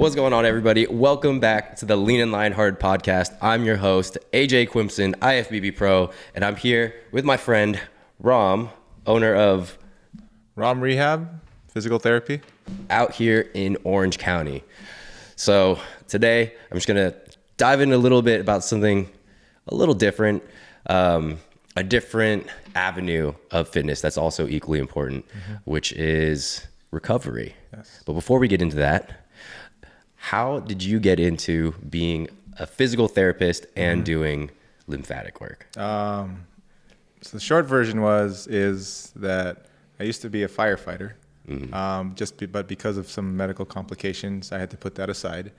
What's going on, everybody? Welcome back to the Lean and Lionhearted podcast. I'm your host, AJ Quimson, IFBB Pro, and I'm here with my friend, Rom, owner of Rom Rehab, physical therapy. Out here in Orange County. So today, I'm just going to dive in a little bit about something a little different, a different avenue of fitness that's also equally important, which is recovery. Yes. But before we get into that, how did you get into being a physical therapist and doing lymphatic work? So the short version is that I used to be a firefighter, but because of some medical complications, I had to put that aside.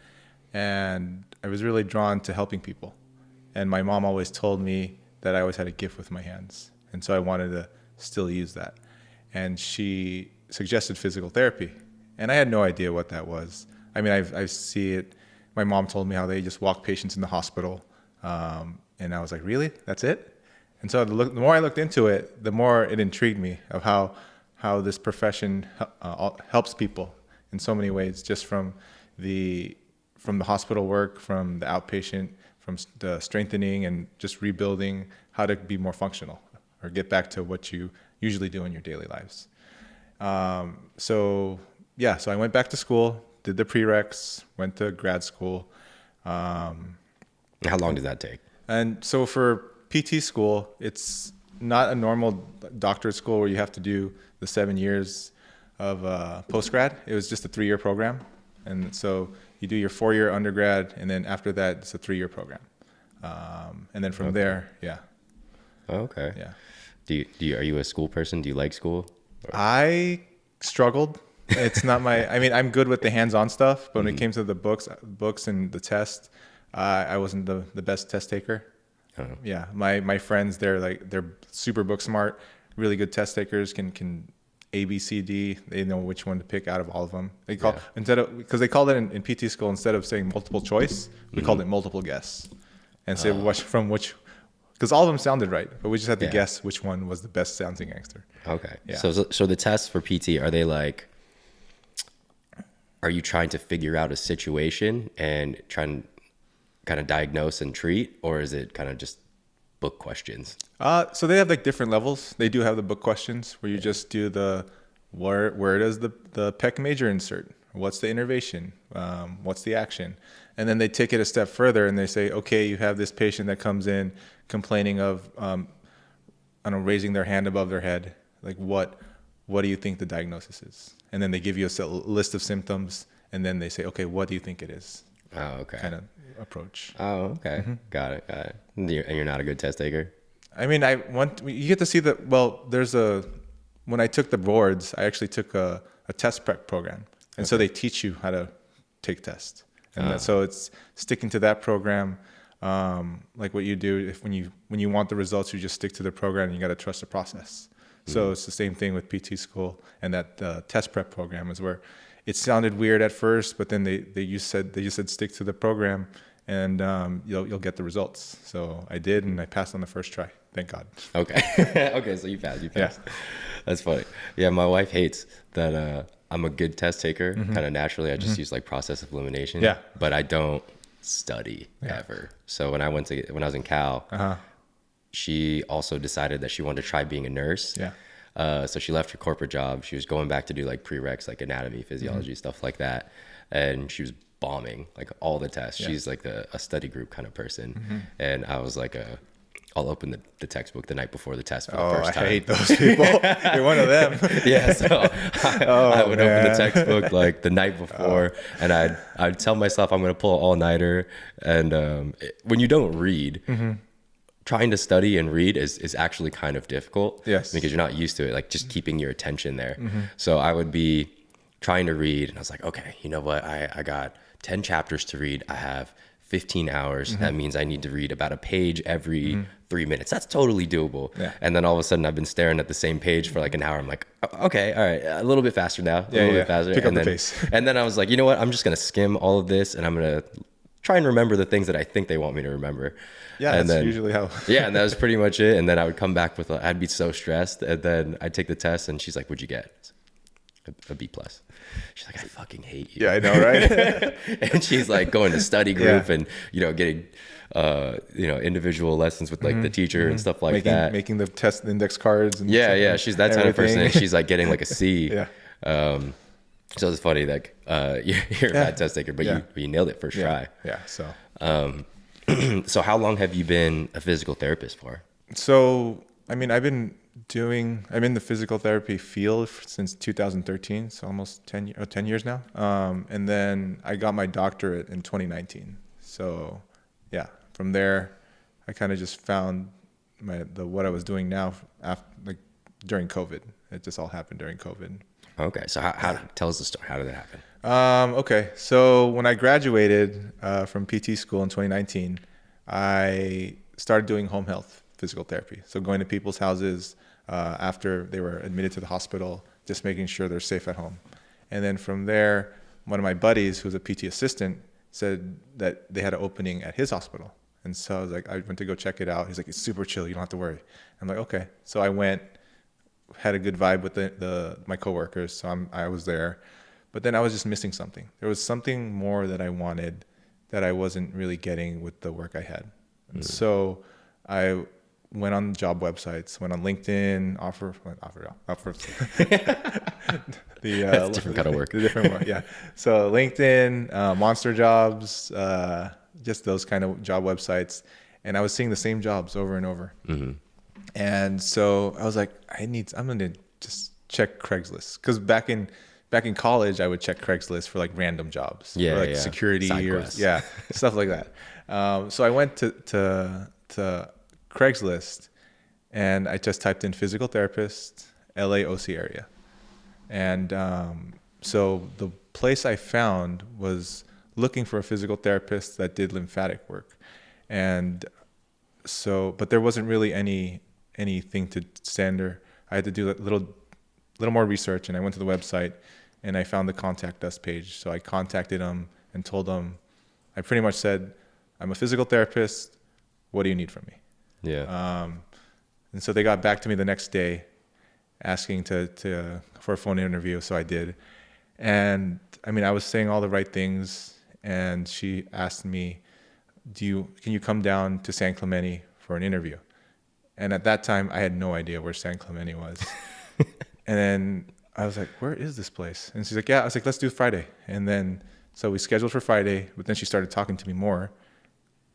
And I was really drawn to helping people. And my mom always told me that I always had a gift with my hands. And so I wanted to still use that. And she suggested physical therapy. And I had no idea what that was. I mean, I see it. My mom told me how they just walk patients in the hospital. And I was like, really? That's it? And so the more I looked into it, the more it intrigued me of how this profession helps people in so many ways, just from the hospital work, from the outpatient, from the strengthening and just rebuilding, how to be more functional or get back to what you usually do in your daily lives. So I went back to school, did the prereqs, went to grad school. How long did that take? And so for PT school, it's not a normal doctorate school where you have to do the 7 years of postgrad. It was just a 3-year program. And so you do your 4-year undergrad, and then after that, it's a 3-year program. And then from there, yeah. Okay. Yeah. Are you a school person? Do you like school? I struggled. It's not I'm good with the hands-on stuff, but when it came to the books and the test, I wasn't the best test taker. Oh. Yeah. My friends, they're super book smart, really good test takers, can A, B, C, D. They know which one to pick out of all of them. They call because they called it in PT school, instead of saying multiple choice, we called it multiple guess, and say which, because all of them sounded right, but we just had to guess which one was the best sounding answer. Okay. Yeah. So the tests for PT, are you trying to figure out a situation and trying to kind of diagnose and treat, or is it kind of just book questions? So they have like different levels. They do have the book questions where you just do where does the pec major insert? What's the innervation? What's the action? And then they take it a step further and they say, okay, you have this patient that comes in complaining of, raising their hand above their head. Like what do you think the diagnosis is? And then they give you a list of symptoms, and then they say, okay, what do you think it is? Oh, okay. Kind of approach. Oh, okay. Got it. And you're not a good test taker? I mean, you get to see that. Well, when I took the boards, I actually took a test prep program. And so they teach you how to take tests. And so it's sticking to that program. Like what you do when you want the results, you just stick to the program and you got to trust the process. So it's the same thing with PT school, and that test prep program is where it sounded weird at first, but then they just said stick to the program, and you'll get the results. So I did, and I passed on the first try. Thank God. Okay. Okay, so you passed. Yeah. That's funny. Yeah, my wife hates that I'm a good test taker, kind of naturally. I just use like process of elimination. Yeah. But I don't study ever. So when I was in Cal, she also decided that she wanted to try being a nurse. Yeah. So she left her corporate job. She was going back to do like prereqs, like anatomy, physiology, stuff like that. And she was bombing like all the tests. Yeah. She's like a study group kind of person. And I was like I'll open the textbook the night before the test for the first time. I hate those people. You're one of them. Yeah, so I would open the textbook like the night before, and I'd tell myself I'm going to pull an all-nighter. And when you don't read, trying to study and read is actually kind of difficult. Yes. Because you're not used to it, like just keeping your attention there. So I would be trying to read, and I was like, okay, you know what? I got 10 chapters to read. I have 15 hours. That means I need to read about a page every 3 minutes. That's totally doable. Yeah. And then all of a sudden I've been staring at the same page for like an hour. I'm like, okay, all right, a little bit faster now. A little bit faster. Pick up the pace. And then I was like, you know what? I'm just going to skim all of this, and I'm going to try and remember the things that I think they want me to remember. Yeah, and that's usually how. Yeah, and that was pretty much it. And then I would come back with, I'd be so stressed, and then I'd take the test, and she's like, "What'd you get?" a B plus. She's like, I fucking hate you. Yeah, I know, right? And she's like going to study group Yeah. and, getting, individual lessons with like the teteacher and stuff like that. Making the test index cards. And Yeah. She's that kind of person. And she's like getting like a C. Yeah. So it's funny, like, you're a bad test taker, but you nailed it first try. Yeah. So, So how long have you been a physical therapist for? so I mean, I'm in the physical therapy field since 2013, so almost 10 years now. And then I got my doctorate in 2019. So yeah, from there, I kind of just found what I was doing now after, like, during COVID. It just all happened during COVID. Okay. So how tell us the story. How did that happen? Okay. So when I graduated from PT school in 2019, I started doing home health physical therapy. So going to people's houses after they were admitted to the hospital, just making sure they're safe at home. And then from there, one of my buddies, who's a PT assistant, said that they had an opening at his hospital. And so I was like, I went to go check it out. He's like, it's super chill. You don't have to worry. I'm like, okay. So I went, had a good vibe with my coworkers. So I was there. But then I was just missing something. There was something more that I wanted that I wasn't really getting with the work I had. And so I went on job websites, went on LinkedIn, offer. That's a different kind of work. The different one, yeah. So LinkedIn, Monster Jobs, just those kind of job websites. And I was seeing the same jobs over and over. Mm-hmm. And so I was like, I'm going to just check Craigslist. Because back in college, I would check Craigslist for like random jobs, yeah, or like yeah. security Side or quests. stuff like that. So I went to Craigslist, and I just typed in physical therapist, LA OC area, and so the place I found was looking for a physical therapist that did lymphatic work, and so but there wasn't really anything to standard. I had to do a little more research, and I went to the website. And I found the contact us page. So I contacted them and told them, I pretty much said, I'm a physical therapist. What do you need from me? Yeah. And so they got back to me the next day asking for a phone interview. So I did. And I mean, I was saying all the right things. And she asked me, can you come down to San Clemente for an interview? And at that time, I had no idea where San Clemente was. And then I was like, where is this place? And she's like, yeah. I was like, let's do Friday. And then, so we scheduled for Friday, but then she started talking to me more.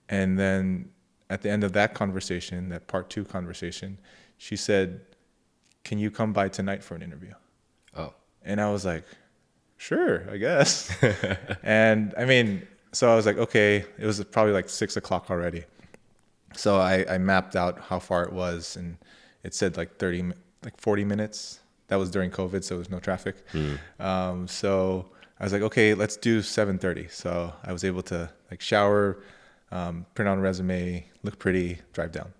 And then at the end of that conversation, that part 2 conversation, she said, can you come by tonight for an interview? Oh. And I was like, sure, I guess. And I mean, so I was like, okay, it was probably like 6:00 already. So I mapped out how far it was, and it said like 40 minutes. That was during COVID, so there was no traffic. So I was like, okay, let's do 7:30. So I was able to like shower, print out a resume, look pretty, drive down.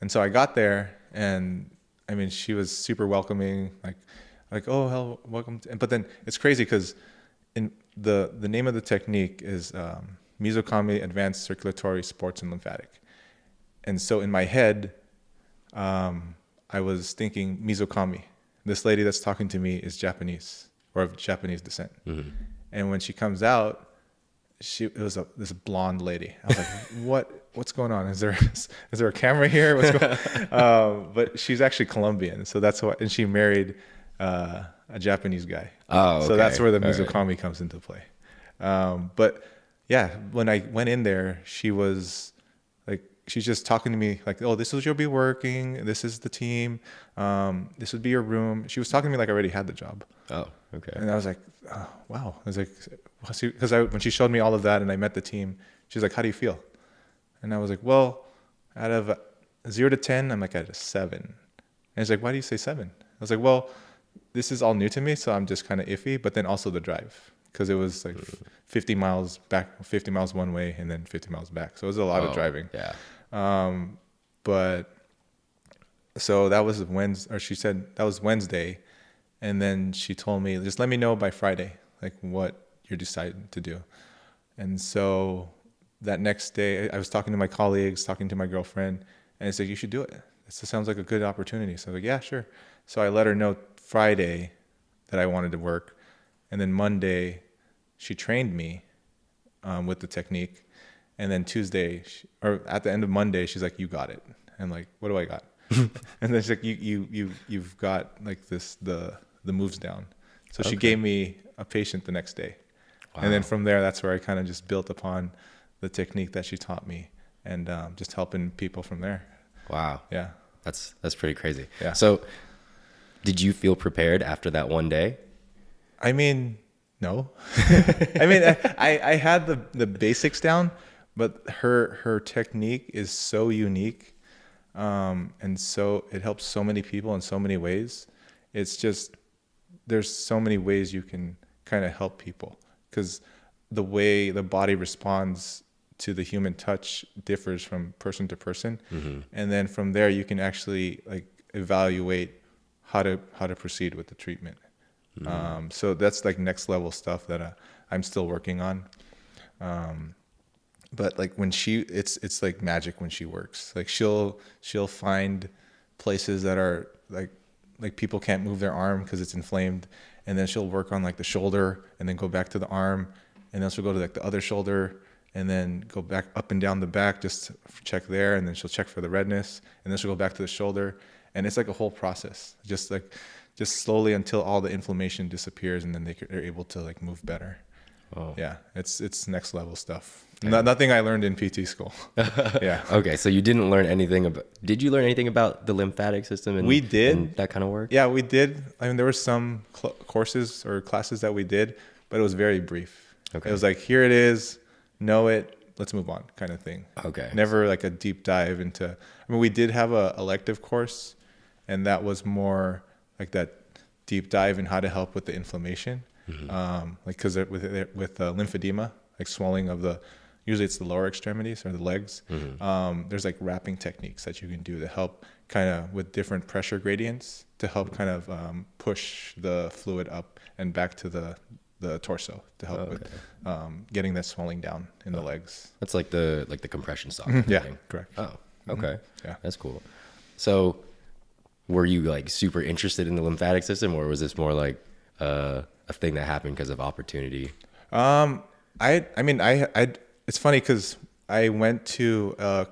And so I got there, and I mean, she was super welcoming, like, oh, hell, welcome. But then it's crazy because in the name of the technique is Mizokami Advanced Circulatory Sports and Lymphatic. And so in my head, I was thinking Mizokami. This lady that's talking to me is Japanese, or of Japanese descent. Mm-hmm. And when she comes out, it was this blonde lady. I was like, what's going on? Is there a camera here? What's going on? But she's actually Colombian, so that's why. And she married a Japanese guy. Oh, okay. So that's where the Mizokami right. comes into play. But yeah, when I went in there, she was like, she's just talking to me like, oh, this is where you'll be working. This is the team. This would be your room. She was talking to me like I already had the job. Oh, okay. And I was like, oh, wow. I was like, because when she showed me all of that and I met the team, she's like, how do you feel? And I was like, well, out of 0 to 10, I'm like at a 7. And she's like, why do you say 7? I was like, well, this is all new to me, so I'm just kind of iffy. But then also the drive, because it was like 50 miles back, 50 miles one way, and then 50 miles back. So it was a lot of driving. Yeah. But so that was Wednesday, or she said that was Wednesday. And then she told me, just let me know by Friday, like what you're deciding to do. And so that next day I was talking to my colleagues, talking to my girlfriend, and I said, you should do it. This sounds like a good opportunity. So I was like, yeah, sure. So I let her know Friday that I wanted to work. And then Monday, she trained me with the technique. And then Tuesday, or at the end of Monday, she's like, "You got it." And like, "What do I got?" And then she's like, "You've got like the moves down." So she gave me a patient the next day. Wow. And then from there, that's where I kind of just built upon the technique that she taught me, and just helping people from there. Wow. Yeah. That's pretty crazy. Yeah. So did you feel prepared after that one day? I mean, no. I mean, I had the basics down, but her technique is so unique. And so it helps so many people in so many ways. It's just, there's so many ways you can kind of help people, because the way the body responds to the human touch differs from person to person. Mm-hmm. And then from there, you can actually like evaluate how to proceed with the treatment. Mm-hmm. So that's like next level stuff that I'm still working on. But like when it's like magic when she works. Like she'll find places that are like people can't move their arm because it's inflamed, and then she'll work on like the shoulder and then go back to the arm, and then she'll go to like the other shoulder and then go back up and down the back just to check there, and then she'll check for the redness, and then she'll go back to the shoulder, and it's like a whole process, just slowly until all the inflammation disappears, and then they're able to like move better. Oh. Yeah, it's next level stuff. Nothing I learned in PT school. Yeah. Okay, so you didn't learn anything about. Did you learn anything about the lymphatic system? And we did and that kind of work. Yeah, we did. I mean, there were some courses or classes that we did, but it was very brief. Okay. It was like, here it is, know it, let's move on, kind of thing. Okay. Never like a deep dive into. I mean, we did have a elective course, and that was more like that deep dive in how to help with the inflammation. Mm-hmm. Like because with lymphedema, like swelling of usually it's the lower extremities or the legs. Mm-hmm. There's like wrapping techniques that you can do to help kind of with different pressure gradients to help kind of push the fluid up and back to the torso to help with getting that swelling down in the legs. That's like the compression sock. Mm-hmm. Yeah, correct. Oh, okay. Mm-hmm. Yeah, that's cool. So, were you like super interested in the lymphatic system, or was this more like a thing that happened because of opportunity? It's funny because I went to a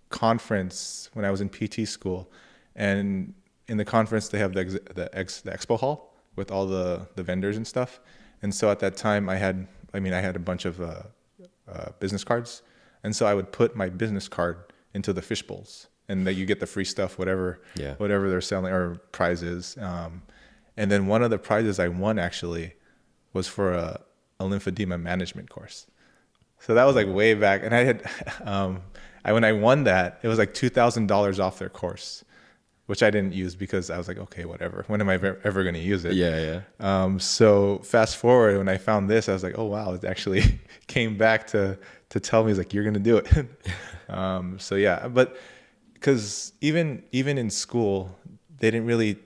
conference when I was in PT school, and in the conference they have the expo hall with all the vendors and stuff. And so at that time I had a bunch of business cards, and so I would put my business card into the fish bowls, and that you get the free stuff, whatever they're selling or prizes. And then one of the prizes I won actually was for a lymphedema management course. So that was like way back, and I had when I won that, it was like $2,000 off their course, which I didn't use because I was like, okay, whatever. When am I ever going to use it? Yeah. So fast forward, when I found this, I was like, oh wow, it actually came back to tell me, it's like, you're going to do it. So yeah, but because even in school, they didn't really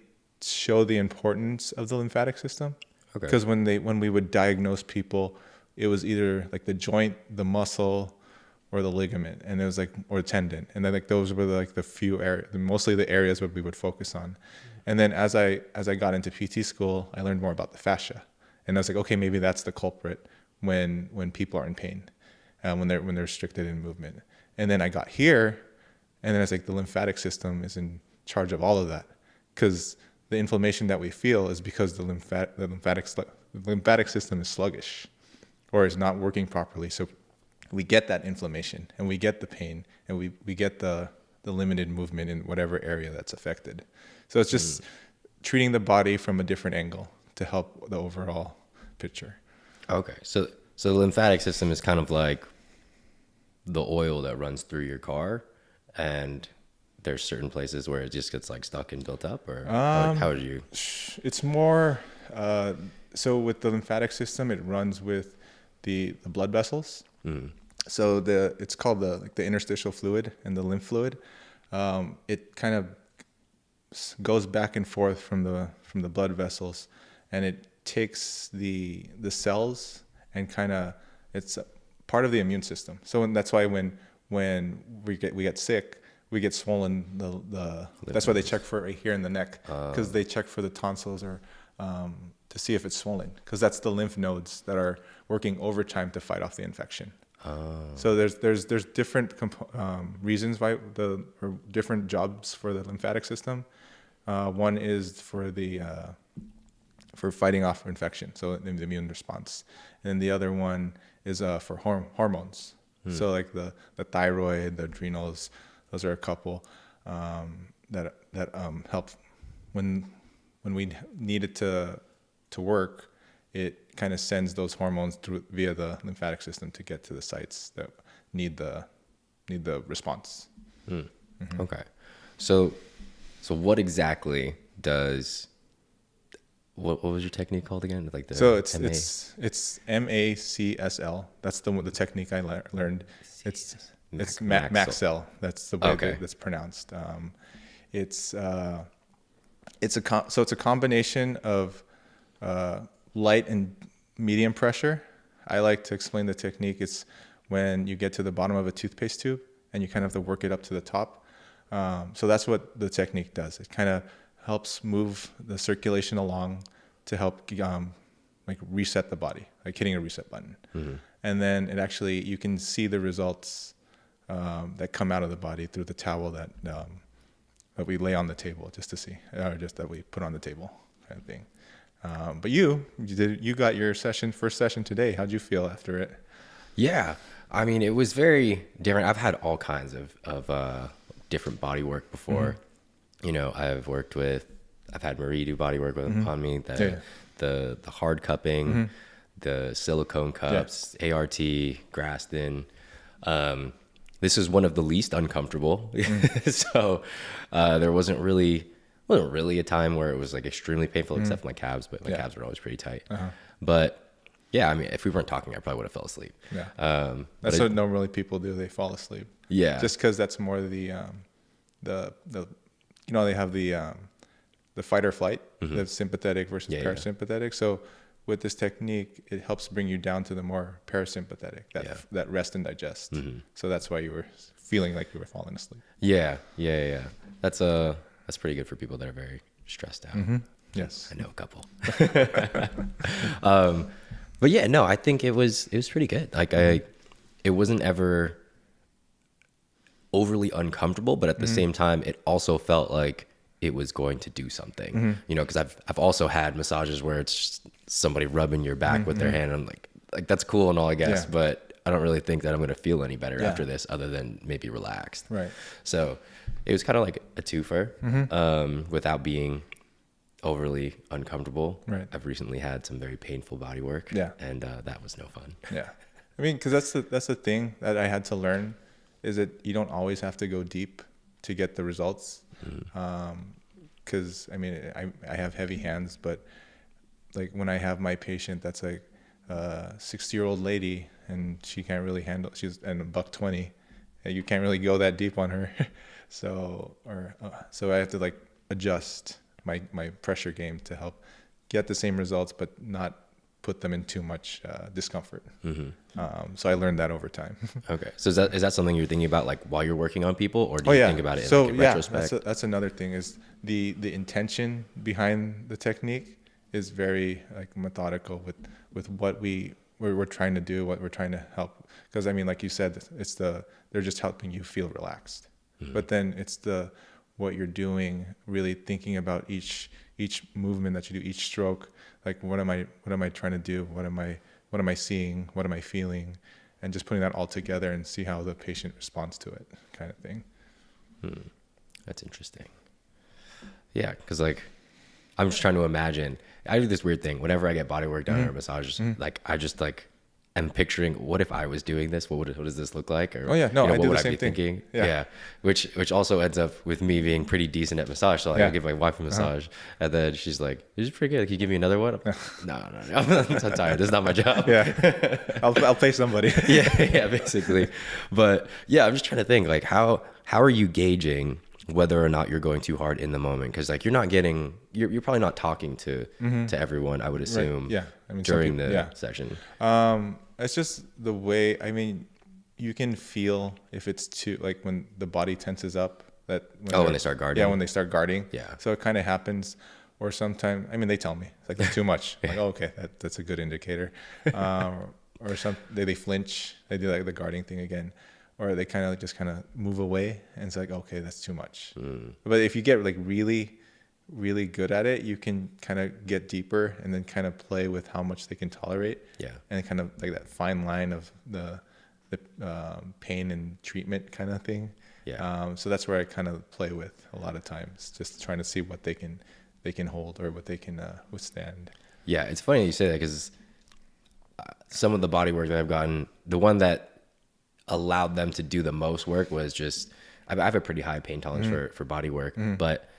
show the importance of the lymphatic system. Okay. Because when we would diagnose people, it was either like the joint, the muscle, or the ligament, and it was like, or tendon, and then like those were like the few areas, mostly the areas where we would focus on. And then as I got into PT school, I learned more about the fascia, and I was like, okay, maybe that's the culprit when people are in pain, when they're restricted in movement. And then I got here, and then it's like the lymphatic system is in charge of all of that, because the inflammation that we feel is because the lymphatic system is sluggish, or is not working properly. So we get that inflammation, and we get the pain, and we get the limited movement in whatever area that's affected. So it's just treating the body from a different angle to help the overall picture. Okay. So the lymphatic system is kind of like the oil that runs through your car, and there's certain places where it just gets like stuck and built up, or how would you? It's more, so with the lymphatic system, it runs with the blood vessels. Mm. So it's called the interstitial fluid and the lymph fluid. It kind of goes back and forth from the blood vessels, and it takes the cells and kind of, it's part of the immune system. So that's why when we get sick, we get swollen. That's why they check for right here in the neck, because they check for the tonsils or to to see if it's swollen, because that's the lymph nodes that are working overtime to fight off the infection. So there's different reasons why or different jobs for the lymphatic system. One is for for fighting off infection, so the immune response, and then the other one is for hormones. So like the thyroid, the adrenals, those are a couple that help when we need it to work. It kind of sends those hormones through via the lymphatic system to get to the sites that need the response. Okay, so what exactly does what was your technique called again? Like it's MACSL. That's the technique I learned. It's Maxell. That's the way that's pronounced. It's a combination of light and medium pressure. I like to explain the technique. It's when you get to the bottom of a toothpaste tube and you kind of have to work it up to the top. So that's what the technique does. It kind of helps move the circulation along to help like reset the body, like hitting a reset button. And then you can see the results that come out of the body through the towel that we lay on the table just to see, or just that we put on the table, kind of thing. But you got your first session today. How'd you feel after it? Yeah, I mean, it was very different. I've had all kinds of different body work before. You know, I've had Marie do body work on me. The hard cupping, the silicone cups, ART, Graston. This is one of the least uncomfortable. So there wasn't really a time where it was like extremely painful, except for my calves, but my calves were always pretty tight. But yeah, I mean, if we weren't talking, I probably would have fell asleep. That's what normally people do. They fall asleep. Just because that's more the they have the fight or flight, the sympathetic versus parasympathetic. So with this technique, it helps bring you down to the more parasympathetic, that rest and digest. So that's why you were feeling like you were falling asleep. Yeah. That's pretty good for people that are very stressed out. Yes, I know a couple. But yeah, no, I think it was pretty good. Like it wasn't ever overly uncomfortable, but at the same time, it also felt like it was going to do something. You know, because I've also had massages where it's just somebody rubbing your back with their hand. I'm like that's cool and all, I guess, but I don't really think that I'm going to feel any better after this, other than maybe relaxed. Right. So it was kind of like a twofer, without being overly uncomfortable. Right. I've recently had some very painful body work. And that was no fun. I mean, because that's the thing that I had to learn, is that you don't always have to go deep to get the results. Because I mean, I have heavy hands, but like when I have my patient that's like a 60-year-old lady and she can't really handle, she's and $120, and you can't really go that deep on her. So I have to like adjust my pressure game to help get the same results, but not put them in too much discomfort. So I learned that over time. Okay. So is that something you're thinking about like while you're working on people, or do you think about it in retrospect? That's another thing, is the intention behind the technique is very like methodical with what we're trying to do, what we're trying to help. Because I mean, like you said, they're just helping you feel relaxed. But then it's what you're doing, really thinking about each movement that you do, each stroke. Like what am I trying to do? What am I seeing? What am I feeling? And just putting that all together and see how the patient responds to it, kind of thing. That's interesting. Yeah, because like I'm just trying to imagine. I do this weird thing whenever I get body work done or massages. Like I just like am picturing, what if I was doing this? What does this look like? Or I do what the would I same be thing. thinking? Yeah. Which also ends up with me being pretty decent at massage. So like I give my wife a massage, and then she's like, "This is pretty good. Can you give me another one?" No. I'm so tired. This is not my job. I'll pay somebody. yeah, basically. But yeah, I'm just trying to think like how are you gauging whether or not you're going too hard in the moment? Because like you're probably not talking to everyone, I would assume. Right. Yeah. I mean, during the session. It's just the way, I mean, you can feel if it's too, like when the body tenses up, that when they start guarding. Yeah, when they start guarding. Yeah. So it kind of happens or sometimes, I mean, they tell me it's like too much. I'm like, oh, okay, that's a good indicator. Or they flinch, they do like the guarding thing again, or they kind of just move away, and it's like, okay, that's too much. But if you get like really, really good at it, you can kind of get deeper and then kind of play with how much they can tolerate. Yeah. And kind of like that fine line of the pain and treatment kind of thing. Yeah. So that's where I kind of play with a lot of times, just trying to see what they can hold or what they can withstand. Yeah, it's funny you say that, because some of the body work that I've gotten, the one that allowed them to do the most work was just, I have a pretty high pain tolerance for body work, but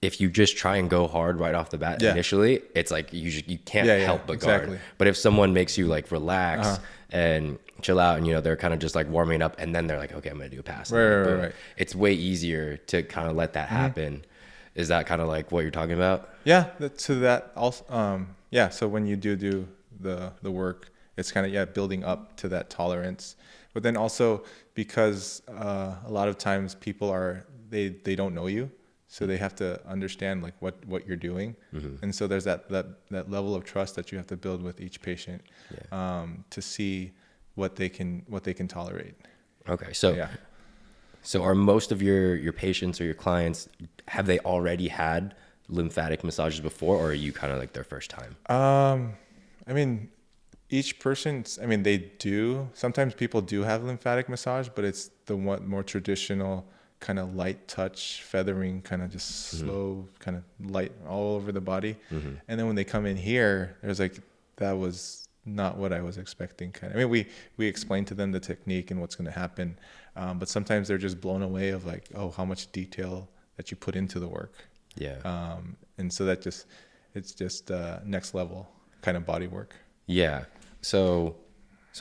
if you just try and go hard right off the bat initially, it's like you can't help but guard. But if someone makes you like relax and chill out, and they're kind of just like warming up, and then they're like, okay, I'm gonna do a pass. Right. It's way easier to kind of let that happen. Is that kind of like what you're talking about? Yeah, to that also. So when you do the work, it's kind of building up to that tolerance. But then also because a lot of times people they don't know you. So they have to understand like what you're doing, and so there's that level of trust that you have to build with each patient, to see what they can tolerate. Okay, so are most of your patients or your clients, have they already had lymphatic massages before, or are you kind of like their first time? I mean, each person's. I mean, they do. Sometimes people do have lymphatic massage, but it's the more traditional, kind of light touch, feathering, kind of just slow, kind of light all over the body. And then when they come in here, there's like, that was not what I was expecting. I mean, we explain to them the technique and what's going to happen, but sometimes they're just blown away of like, oh, how much detail that you put into the work. And so it's just next level kind of body work. So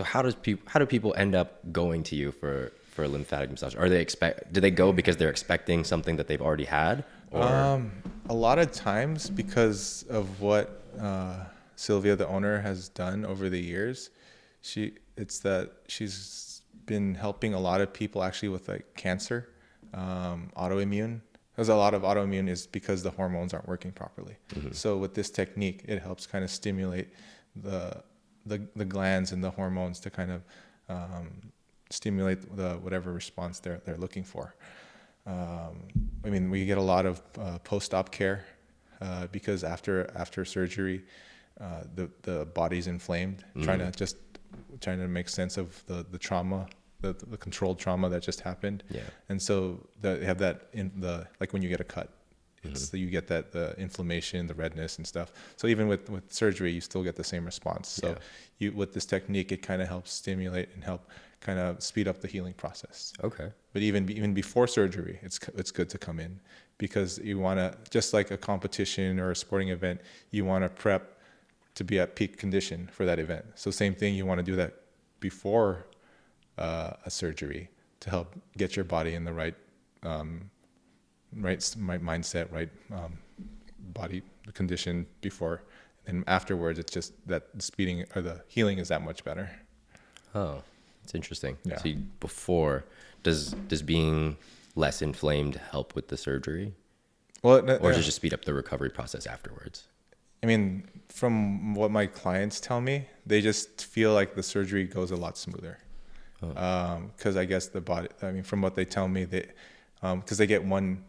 how do people end up going to you for a lymphatic massage? Do they go because they're expecting something that they've already had? Or? A lot of times because of what Sylvia, the owner, has done over the years. She's been helping a lot of people actually with like cancer, autoimmune. Because a lot of autoimmune is because the hormones aren't working properly. So with this technique, it helps kind of stimulate the glands and the hormones to kind of stimulate whatever response they're looking for. I mean, we get a lot of post-op care because after surgery, the body's inflamed, trying to make sense of the trauma, the controlled trauma that just happened. And so they have that like when you get a cut. So you get the inflammation, the redness and stuff. So even with surgery, you still get the same response. So with this technique, it kind of helps stimulate and help kind of speed up the healing process. Okay. But even before surgery, it's good to come in, because you want to, just like a competition or a sporting event, you want to prep to be at peak condition for that event. So same thing, you want to do that before a surgery to help get your body in the right mindset, right body condition before, and afterwards it's just that the speeding or the healing is that much better. Oh, it's interesting. So before, does being less inflamed help with the surgery? Or does it just speed up the recovery process afterwards? I mean, from what my clients tell me, they just feel like the surgery goes a lot smoother. Because I guess the body, I mean, from what they tell me, because they get one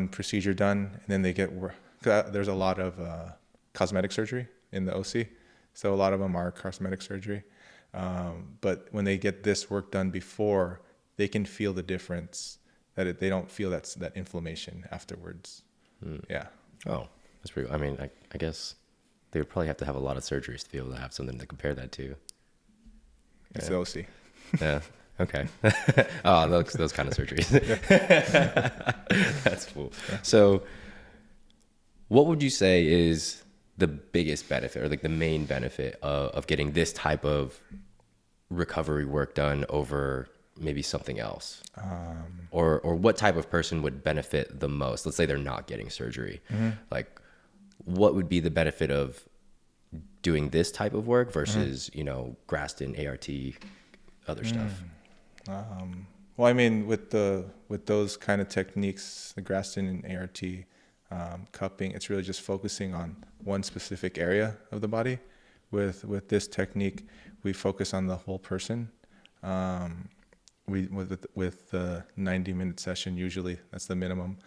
procedure done, and then there's a lot of cosmetic surgery in the OC. So a lot of them are cosmetic surgery. But when they get this work done before, they can feel the difference, that they don't feel that inflammation afterwards. Yeah. Oh, that's pretty. I mean, I guess they would probably have to have a lot of surgeries to be able to have something to compare that to. It's the OC. Yeah. Okay. Oh, those kind of surgeries. That's cool. Yeah. So, what would you say is the biggest benefit, or like the main benefit of getting this type of recovery work done over maybe something else? Or what type of person would benefit the most? Let's say they're not getting surgery. Like, what would be the benefit of doing this type of work versus, Graston, ART, other stuff? Well, I mean, with those kind of techniques, the Graston and ART, cupping. It's really just focusing on one specific area of the body. With this technique, we focus on the whole person. With the 90-minute session, usually that's the minimum.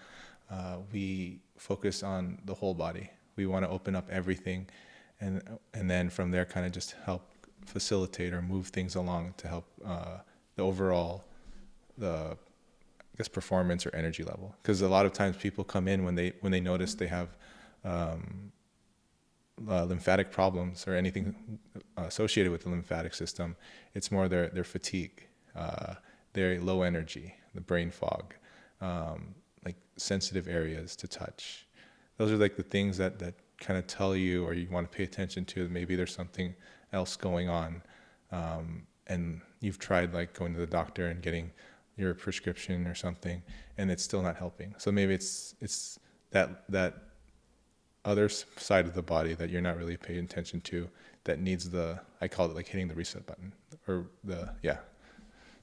We focus on the whole body. We want to open up everything, and then from there, kind of just help facilitate or move things along to help the overall, I guess, performance or energy level. Because a lot of times people come in when they notice they have lymphatic problems or anything associated with the lymphatic system. It's more their fatigue, their low energy, the brain fog, like sensitive areas to touch. Those are like the things that kind of tell you, or you want to pay attention to, that maybe there's something else going on. And you've tried like going to the doctor and getting your prescription or something, and it's still not helping. So maybe it's that other side of the body that you're not really paying attention to, that needs I call it like hitting the reset button, or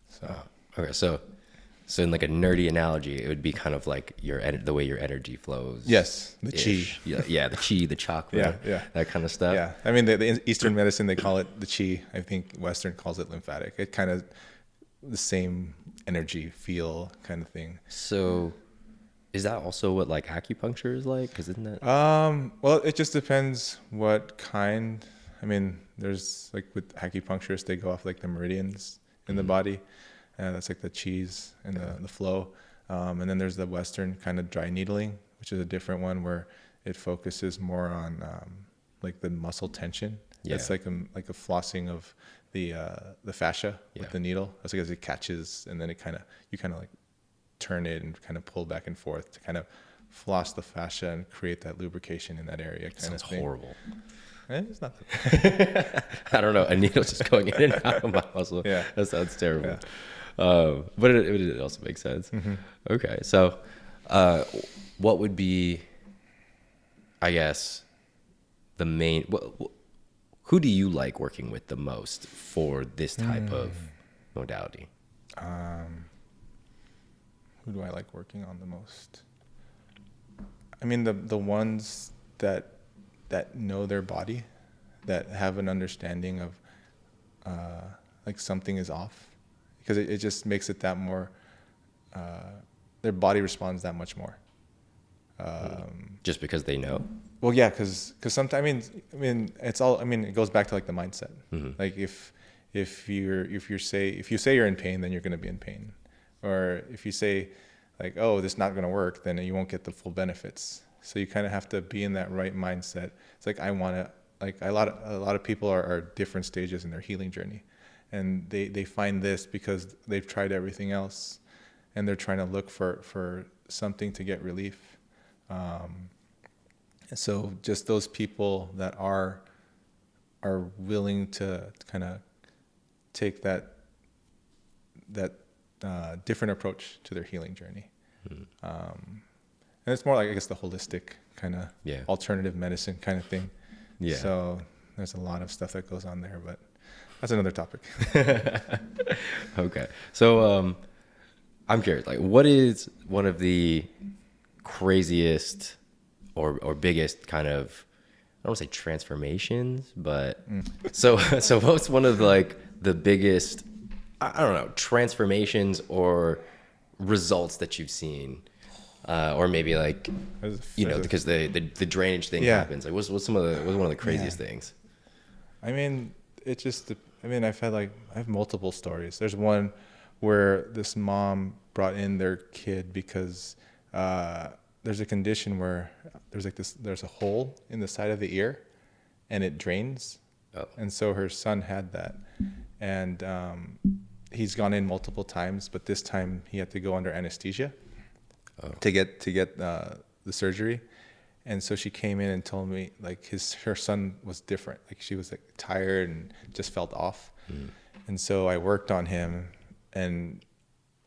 So. Okay, so in like a nerdy analogy, it would be kind of like the way your energy flows. Yes, the chi. Yeah, the chi, the chakra, that kind of stuff. Yeah, I mean, the Eastern medicine, they call it the chi. I think Western calls it lymphatic. It kind of the same energy feel kind of thing. So is that also what like acupuncture is like? Because isn't that? Well, it just depends what kind. I mean, there's like with acupuncturists, they go off like the meridians in the body. That's like the cheese and the flow. And then there's the Western kind of dry needling, which is a different one where it focuses more on like the muscle tension. Yeah. It's like a flossing of the fascia with the needle. That's like as it catches, and then you kind of like turn it and kind of pull back and forth to kind of floss the fascia and create that lubrication in that area. Sounds horrible. It's not that I don't know. A needle just going in and out of my muscle. Yeah. That sounds terrible. Yeah. But it also makes sense. Mm-hmm. Okay. So, what would be, I guess, the main, who do you like working with the most for this type of modality? Who do I like working on the most? I mean, the ones that know their body, that have an understanding of like something is off, because it just makes it that more, their body responds that much more. Just because they know? Well, yeah, because sometimes, I mean, it's all, I mean, it goes back to like the mindset. Mm-hmm. Like if you say you're in pain, then you're going to be in pain. Or if you say like, oh, this is not going to work, then you won't get the full benefits. So you kind of have to be in that right mindset. It's like, I want to, like a lot of people are different stages in their healing journey, and they find this because they've tried everything else, and they're trying to look for something to get relief. So just those people that are willing to kind of take that different approach to their healing journey. And it's more like, I guess, the holistic kind of alternative medicine kind of thing. Yeah. So there's a lot of stuff that goes on there, but that's another topic. Okay. So I'm curious, like, what is one of the craziest or biggest kind of, I don't want to say transformations, but so what's one of like the biggest, I don't know, transformations or results that you've seen, or maybe like, because the drainage thing happens. Like, what's one of the craziest things? I mean, I have multiple stories. There's one where this mom brought in their kid because there's a condition where there's a hole in the side of the ear, and it drains. Oh. And so her son had that, and he's gone in multiple times, but this time he had to go under anesthesia to get the surgery. And so she came in and told me like her son was different. Like she was like tired and just felt off. And so I worked on him, and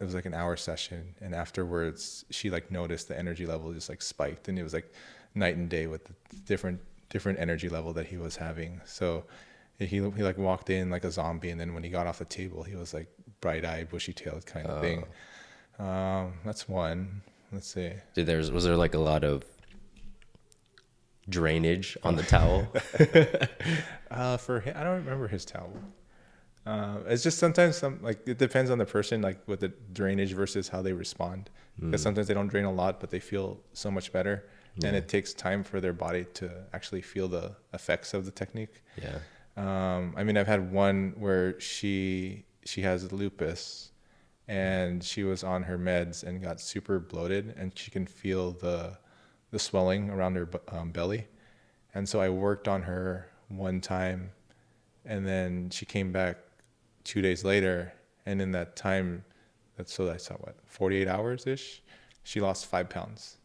it was like an hour session. And afterwards she like noticed the energy level just like spiked, and it was like night and day with the different energy level that he was having. So he like walked in like a zombie, and then when he got off the table, he was like bright-eyed, bushy-tailed kind of thing. That's one. Let's see. Was there like a lot of drainage on the towel? For him, I don't remember his towel. It's just sometimes it depends on the person, like with the drainage versus how they respond. Because sometimes they don't drain a lot, but they feel so much better, and it takes time for their body to actually feel the effects of the technique. Yeah. I mean, I've had one where she has lupus, and she was on her meds and got super bloated, and she can feel the swelling around her belly. And so I worked on her one time, and then she came back 2 days later, and in that time, I saw 48 hours ish, she lost 5 pounds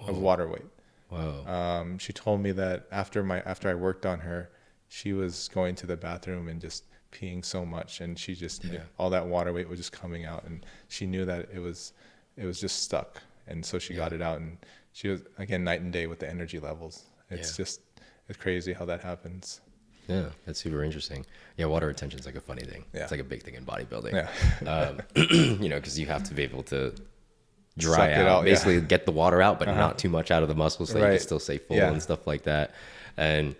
of water weight. Wow. She told me that after I worked on her, she was going to the bathroom and just peeing so much, and she just all that water weight was just coming out, and she knew that it was just stuck, and so she got it out, and she was again night and day with the energy levels. It's crazy how that happens. Yeah, that's super interesting. Yeah, water retention is like a funny thing. Yeah. It's like a big thing in bodybuilding. Yeah. Because you have to be able to Suck dry it out, out, basically get the water out, but not too much out of the muscles so you can Right. still stay full Yeah. and stuff like that. And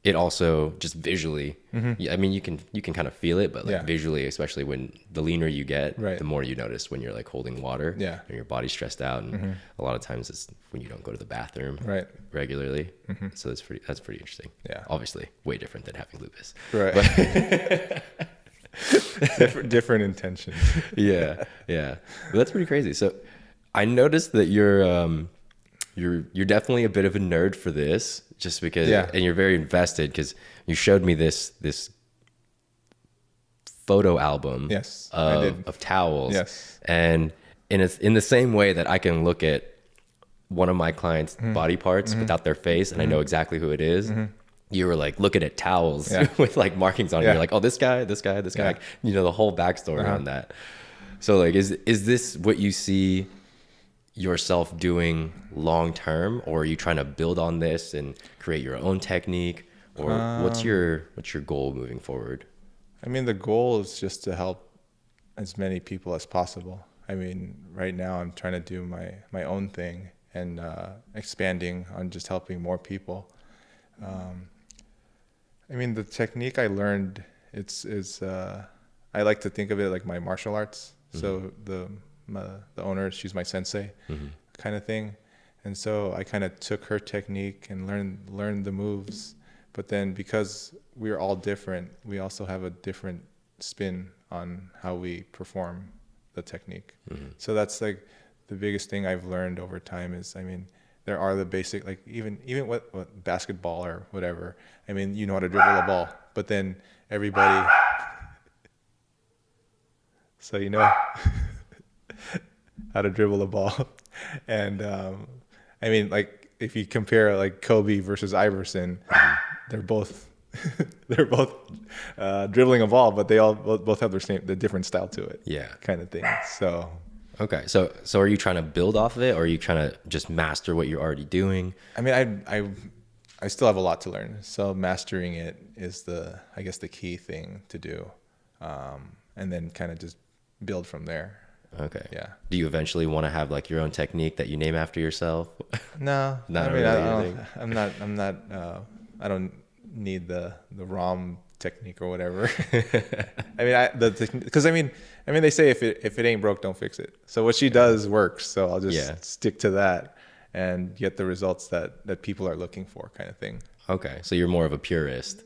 it also just visually, I mean, you can kind of feel it, but like visually, especially when the leaner you get, Right. the more you notice when you're like holding water Yeah. and your body's stressed out. And a lot of times it's when you don't go to the bathroom Right. regularly. So that's pretty interesting. Yeah. Obviously way different than having lupus. Right. different intentions. Yeah. But that's pretty crazy. So I noticed that you're definitely a bit of a nerd for this, just because, and you're very invested because you showed me this photo album Yes, I did. of towels. Yes. And in the same way that I can look at one of my clients' body parts without their face and I know exactly who it is. You were like looking at towels with like markings on it. You're like, oh, this guy. Like, you know, the whole backstory on that. So like, is this what you see yourself doing long term, or are you trying to build on this and create your own technique, or what's your goal moving forward? I mean, the goal is just to help as many people as possible. I mean, right now I'm trying to do my own thing and expanding on just helping more people. I mean, the technique I learned, I like to think of it like my martial arts. So the owner, she's my sensei kind of thing. And so I kind of took her technique and learned the moves. But then because we're all different, we also have a different spin on how we perform the technique. So that's like the biggest thing I've learned over time is, I mean, there are the basic, like even what basketball or whatever. I mean, you know how to dribble a ball, but then everybody, so you know how to dribble a ball. And I mean, like if you compare like Kobe versus Iverson, they're both dribbling a ball, but they all both have the different style to it. Yeah. Kind of thing. So. Okay. So are you trying to build off of it, or are you trying to just master what you're already doing? I mean, I still have a lot to learn. So mastering it is I guess the key thing to do. And then kind of just build from there. Okay. Yeah. Do you eventually want to have like your own technique that you name after yourself? No. Not I mean, really. I'm not, I don't need the Rom technique or whatever. I mean, because I mean, they say if it ain't broke, don't fix it. So what she does works. So I'll just stick to that and get the results that people are looking for, kind of thing. Okay. So you're more of a purist.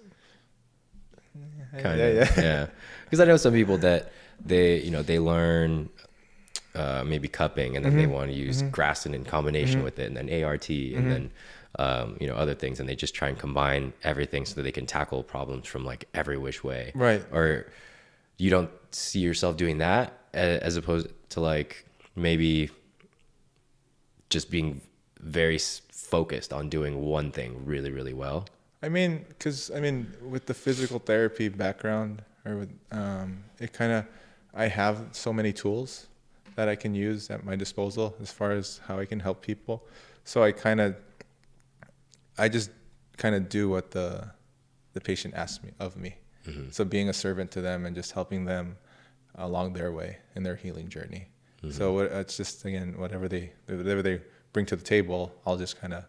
Kind Yeah. of. Yeah. Because I know some people that they learn maybe cupping, and then they want to use Graston in combination with it, and then ART, and then other things, and they just try and combine everything so that they can tackle problems from like every which way. Right. Or you don't see yourself doing that, as opposed to like maybe just being very focused on doing one thing really, really well. I mean, with the physical therapy background, or with it kind of, I have so many tools that I can use at my disposal as far as how I can help people. So I just kind of do what the patient asks of me. So being a servant to them and just helping them along their way in their healing journey. So it's just, again, whatever they bring to the table, I'll just kind of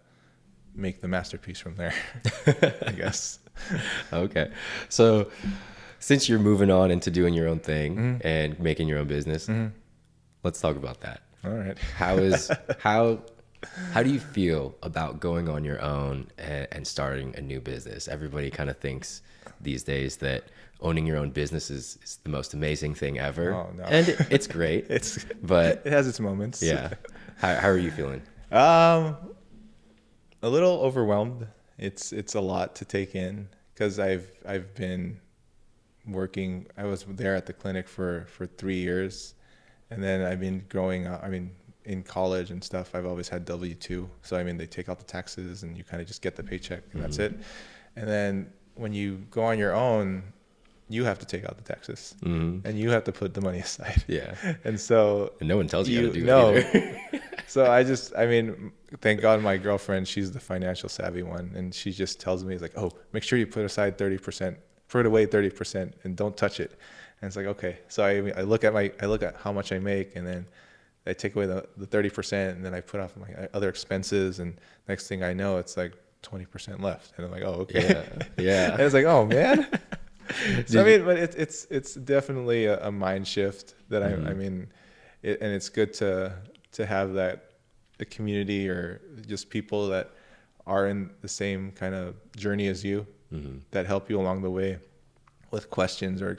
make the masterpiece from there, I guess. Okay. So since you're moving on into doing your own thing and making your own business, let's talk about that. All right. How do you feel about going on your own and starting a new business? Everybody kind of thinks these days that owning your own business is the most amazing thing ever. Oh, no. And it's great. But it has its moments. Yeah. How are you feeling? A little overwhelmed. It's a lot to take in because I've been working. I was there at the clinic for 3 years, and then I've been growing up. I mean, in college and stuff, I've always had W-2. So I mean, they take out the taxes and you kind of just get the paycheck and that's it. And then when you go on your own, you have to take out the taxes and you have to put the money aside. Yeah. And so and no one tells you how to do it either. So I mean, thank God my girlfriend, she's the financial savvy one. And she just tells me, it's like, oh, make sure you put aside 30%, put away 30% and don't touch it. And it's like, okay. So I look at how much I make, and then I take away the 30%, and then I put off my other expenses, and next thing I know, it's like 20% left. And I'm like, oh, okay. Yeah. And it's like, oh man. So I mean, but it's definitely a mind shift that I mean, and it's good to have that the community or just people that are in the same kind of journey as you that help you along the way with questions or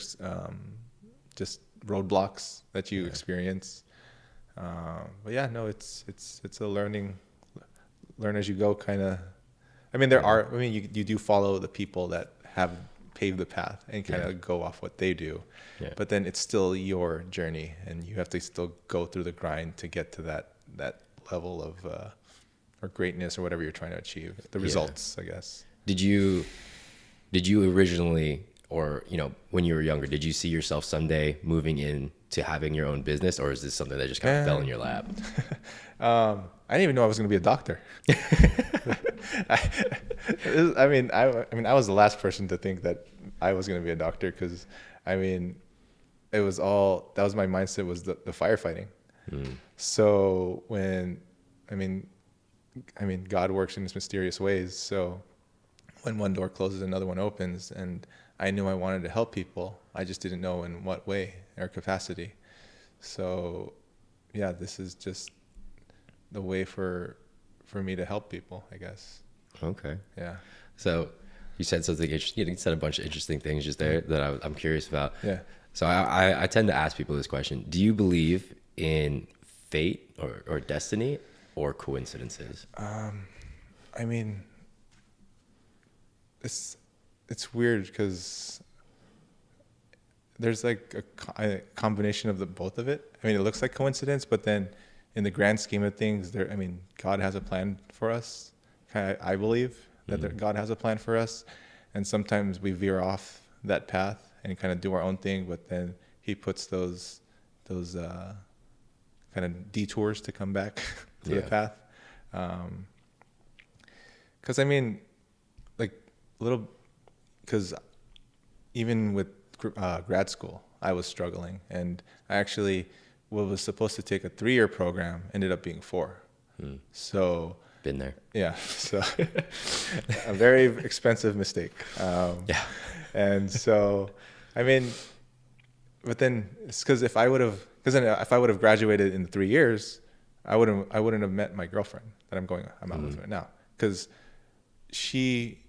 just roadblocks that you experience. But yeah, no, it's a learn as you go kind of. I mean, you do follow the people that have paved the path and kind of go off what they do, but then it's still your journey, and you have to still go through the grind to get to that level of or greatness or whatever you're trying to achieve. The results, I guess. Did you originally, or when you were younger, did you see yourself someday moving into having your own business, or is this something that just kind of fell in your lap? I didn't even know I was going to be a doctor. I mean, I was the last person to think that I was going to be a doctor, because I mean, that was my mindset, was the firefighting. So I mean, God works in his mysterious ways. So when one door closes, another one opens, and I knew I wanted to help people. I just didn't know in what way or capacity. So yeah, this is just the way for me to help people, I guess. Okay. Yeah. So you said something interesting. You said a bunch of interesting things just there that I'm curious about. Yeah. So I tend to ask people this question: do you believe in fate or destiny or coincidences? I mean, it's weird because there's like a combination of both of it. I mean, it looks like coincidence, but then in the grand scheme of things, God has a plan for us. I believe that God has a plan for us, and sometimes we veer off that path and kind of do our own thing, but then he puts those kind of detours to come back to the path. Because I mean, because even with grad school, I was struggling, and I actually what was supposed to take a 3-year program ended up being 4. So been there. Yeah. So a very expensive mistake. And so, I mean, but then it's because if I would have graduated in 3 years, I wouldn't have met my girlfriend that I'm out with right now, because she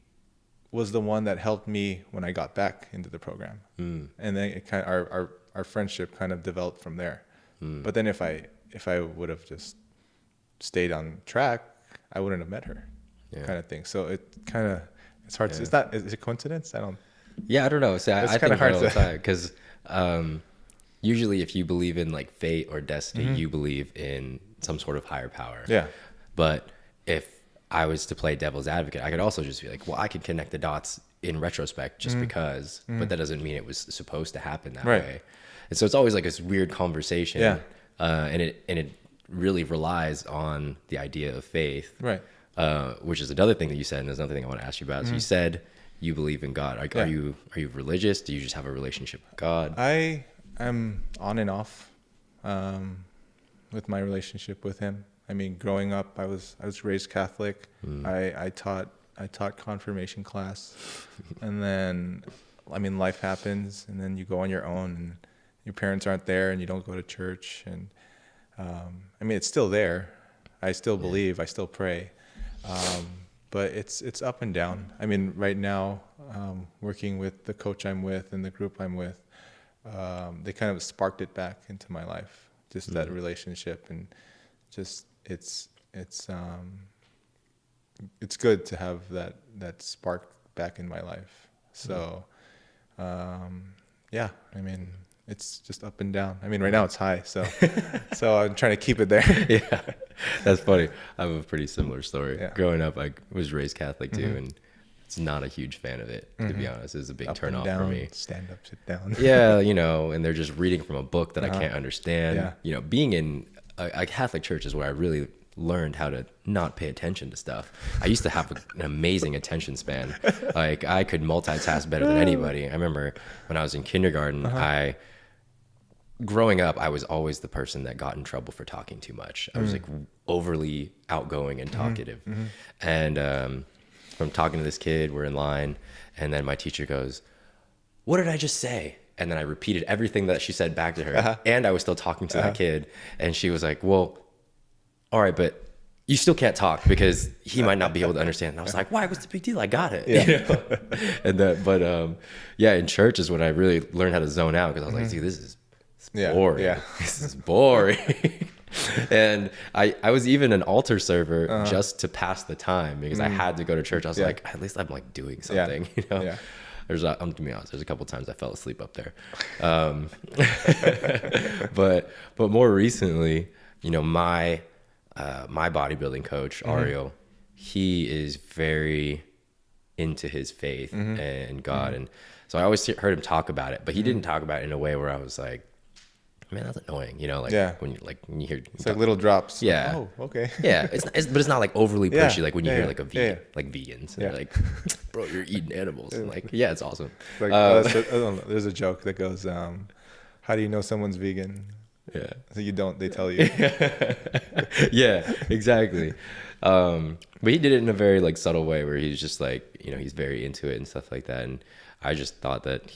was the one that helped me when I got back into the program, and then it kind of, our friendship kind of developed from there. But then if I would have just stayed on track, I wouldn't have met her, kind of thing. So it's hard to. It's not. Is it coincidence? I don't know. See, I think hard all the time, because usually if you believe in like fate or destiny, you believe in some sort of higher power. Yeah. But if I was to play devil's advocate, I could also just be like, well, I could connect the dots in retrospect just because, but that doesn't mean it was supposed to happen that way. And so it's always like this weird conversation. Yeah. And it really relies on the idea of faith. Right. Which is another thing that you said, and there's another thing I want to ask you about. So you said you believe in God. Are you religious? Do you just have a relationship with God? I am on and off with my relationship with him. I mean, growing up, I was raised Catholic. I taught confirmation class, and then, I mean, life happens, and then you go on your own, and your parents aren't there, and you don't go to church, and I mean, it's still there. I still believe, I still pray, but it's up and down. I mean, right now, working with the coach I'm with and the group I'm with, they kind of sparked it back into my life, just that relationship, and just it's good to have that spark back in my life. So yeah, I mean, it's just up and down. I mean, right now it's high, so I'm trying to keep it there. Yeah, that's funny. I have a pretty similar story. Yeah. Growing up, I was raised Catholic too, and it's not a huge fan of it, to be honest. It's a big turn off for me. Stand up, sit down. Yeah, and they're just reading from a book that I can't understand. Yeah. Being in a Catholic church is where I really learned how to not pay attention to stuff. I used to have an amazing attention span. Like, I could multitask better than anybody. I remember when I was in kindergarten, growing up, I was always the person that got in trouble for talking too much. I was like overly outgoing and talkative. And from talking to this kid, we're in line, and then my teacher goes, "What did I just say?" And then I repeated everything that she said back to her. And I was still talking to that kid. And she was like, "Well, all right, but you still can't talk because he might not be able to understand." And I was like, "Why? What's the big deal? I got it." Yeah. And yeah, in church is when I really learned how to zone out, because I was like, "See, this is boring. Yeah. This is boring." And I was even an altar server just to pass the time, because I had to go to church. I was like, at least I'm like doing something, Yeah. I'm gonna be honest, there's a couple times I fell asleep up there. But more recently, my bodybuilding coach, Ariel, he is very into his faith and God. And so I always heard him talk about it, but he didn't talk about it in a way where I was like, "Man, that's annoying," when you hear It's like little drops. Yeah. Oh, okay. Yeah, but it's not like overly pushy, like when you hear like a vegan, yeah. like vegans, and they're like, "Bro, you're eating animals." And like, yeah, it's awesome. Like, I don't know, there's a joke that goes, "How do you know someone's vegan?" Yeah. So you don't, they tell you. Yeah, exactly. But he did it in a very like subtle way, where he's just like, he's very into it and stuff like that. And I just thought that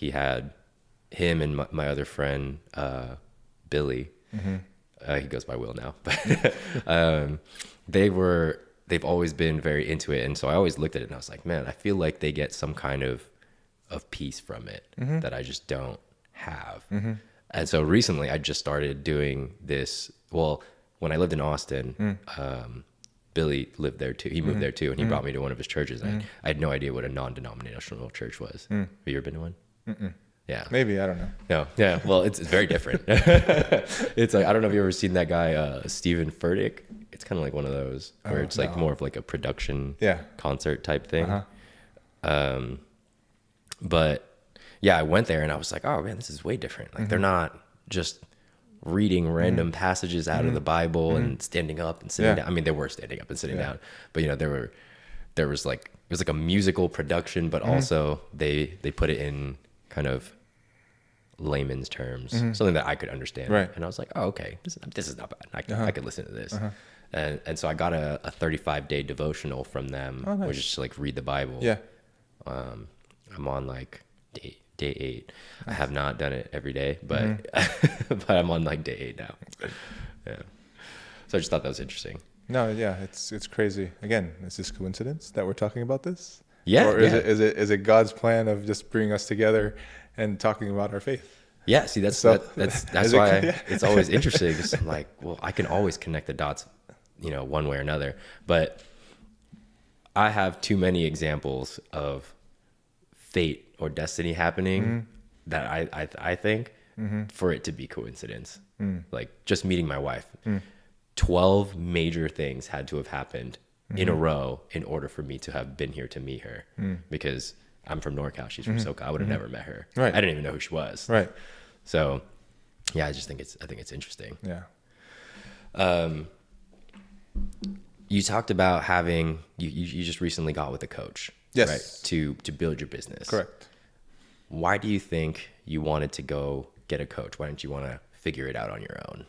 him and my other friend, Billy, he goes by Will now, but they've always been very into it. And so I always looked at it and I was like, man, I feel like they get some kind of peace from it that I just don't have. And so recently I just started doing this. Well, when I lived in Austin, Billy lived there too. He moved there too, and he brought me to one of his churches. And I had no idea what a non-denominational church was. Have you ever been to one? Yeah. Maybe, I don't know. No. Yeah. Well, it's very different. It's like, I don't know if you've ever seen that guy, Stephen Furtick. It's kind of like one of those where it's like more of like a production concert type thing. But yeah, I went there and I was like, oh man, this is way different. Like they're not just reading random passages out of the Bible and standing up and sitting down. I mean, they were standing up and sitting down, but there was like, it was like a musical production, but also they put it in kind of layman's terms, something that I could understand. Right. And I was like, oh, okay, this is not bad. I could listen to this. And so I got a 35-day devotional from them, which is just like read the Bible. Yeah. I'm on like day 8. I have not done it every day, but but I'm on like day 8 now. Yeah. So I just thought that was interesting. No, yeah, it's crazy. Again, is this coincidence that we're talking about this? Yeah. Or is it God's plan of just bringing us together and talking about our faith? Yeah. See, that's why it's always interesting. I'm like, well, I can always connect the dots, one way or another. But I have too many examples of fate or destiny happening that I think for it to be coincidence. Like just meeting my wife, 12 major things had to have happened in a row in order for me to have been here to meet her, because I'm from NorCal, she's from SoCal. I would have never met her. Right. I didn't even know who she was. Right. So yeah, I think it's interesting. Yeah. You talked about having you just recently got with a coach. Yes. Right. To build your business. Correct. Why do you think you wanted to go get a coach? Why didn't you want to figure it out on your own?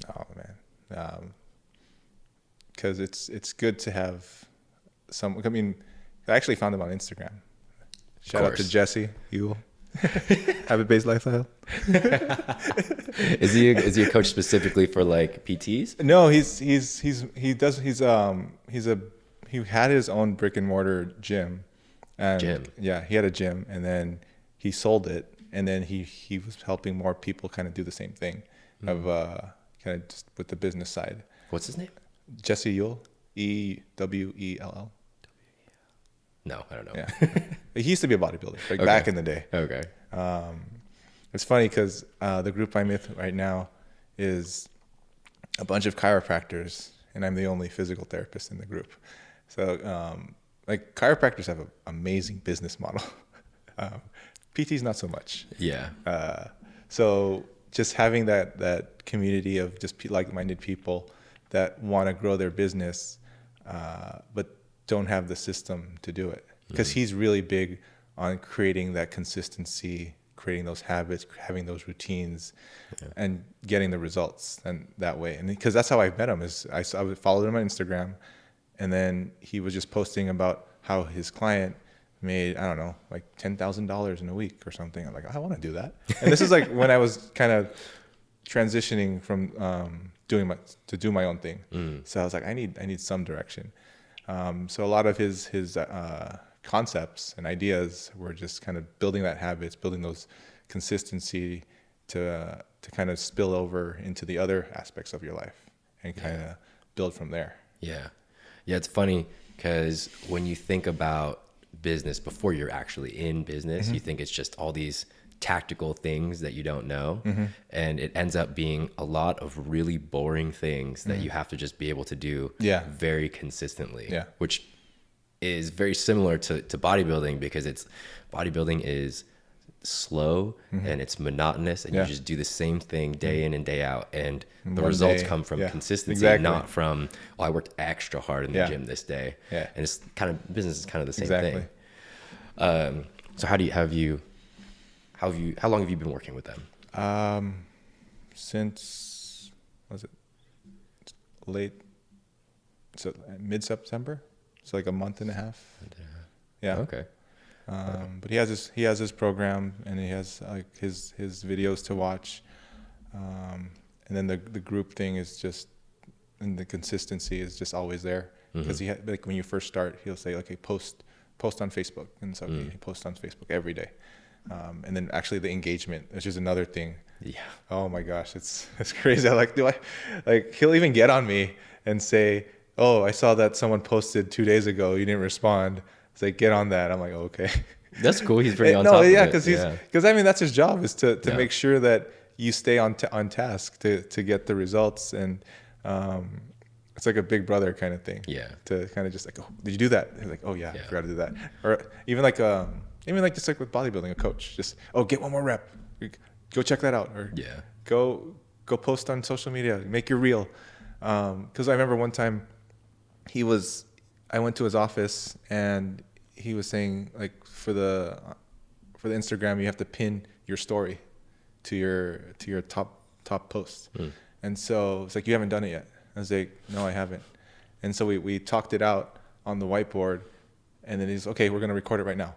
Oh man. because it's good to have some. I mean, I actually found him on Instagram. Shout out to Jesse Ewell. Habit-based lifestyle. Is he a coach specifically for like PTs? No, he had his own brick and mortar gym. Yeah, he had a gym, and then he sold it, and then he was helping more people kind of do the same thing, of kind of just with the business side. What's his name? Jesse Ewell, Ewell. No, I don't know. Yeah. He used to be a bodybuilder, like back in the day. Okay. It's funny because the group I'm with right now is a bunch of chiropractors, and I'm the only physical therapist in the group. So, like, chiropractors have an amazing business model. PTs not so much. Yeah. So just having that community of just like-minded people that want to grow their business, but don't have the system to do it. Because he's really big on creating that consistency, creating those habits, having those routines, and getting the results and that way. And because that's how I met him, is I followed him on Instagram, and then he was just posting about how his client made, I don't know, like $10,000 in a week or something. I'm like, I want to do that. And this is like when I was kind of transitioning from do my own thing. So I was like, I need some direction. So a lot of his concepts and ideas were just kind of building that habits, building those consistency to kind of spill over into the other aspects of your life and kind of build from there. Yeah. It's funny because when you think about business before you're actually in business, you think it's just all these tactical things that you don't know, and it ends up being a lot of really boring things that you have to just be able to do very consistently, which is very similar to bodybuilding, because bodybuilding is slow and it's monotonous, and you just do the same thing day in and day out, and the results come from consistency, not from, I worked extra hard in the gym this day. And it's kind of, business is kind of the same thing. So how long have you been working with them? Since, was it mid-September? So like a month and a half. Yeah. Okay. But he has his program, and he has like his videos to watch, and then the group thing is just, and the consistency is just always there, because he had, like, when you first start, he'll say, okay, post on Facebook, and so he posts on Facebook every day, and then actually the engagement, which is another thing. Yeah. Oh my gosh, it's crazy. He'll even get on me and say, oh, I saw that someone posted 2 days ago, you didn't respond. It's like, get on that. I'm like, oh, okay. That's cool. He's pretty on top of it. Because I mean, that's his job, is to make sure that you stay on task to get the results. And it's like a big brother kind of thing. Yeah. To kind of just like, oh, did you do that? He's like, oh yeah, I forgot to do that. Or even like just like with bodybuilding, a coach, just, oh, get one more rep. Go check that out. Or go post on social media, make your reel. Because I remember one time I went to his office, and he was saying, like, for the Instagram, you have to pin your story to your top post. And so it's like, you haven't done it yet. I was like, no, I haven't. And so we talked it out on the whiteboard, and then he's, okay, we're gonna record it right now.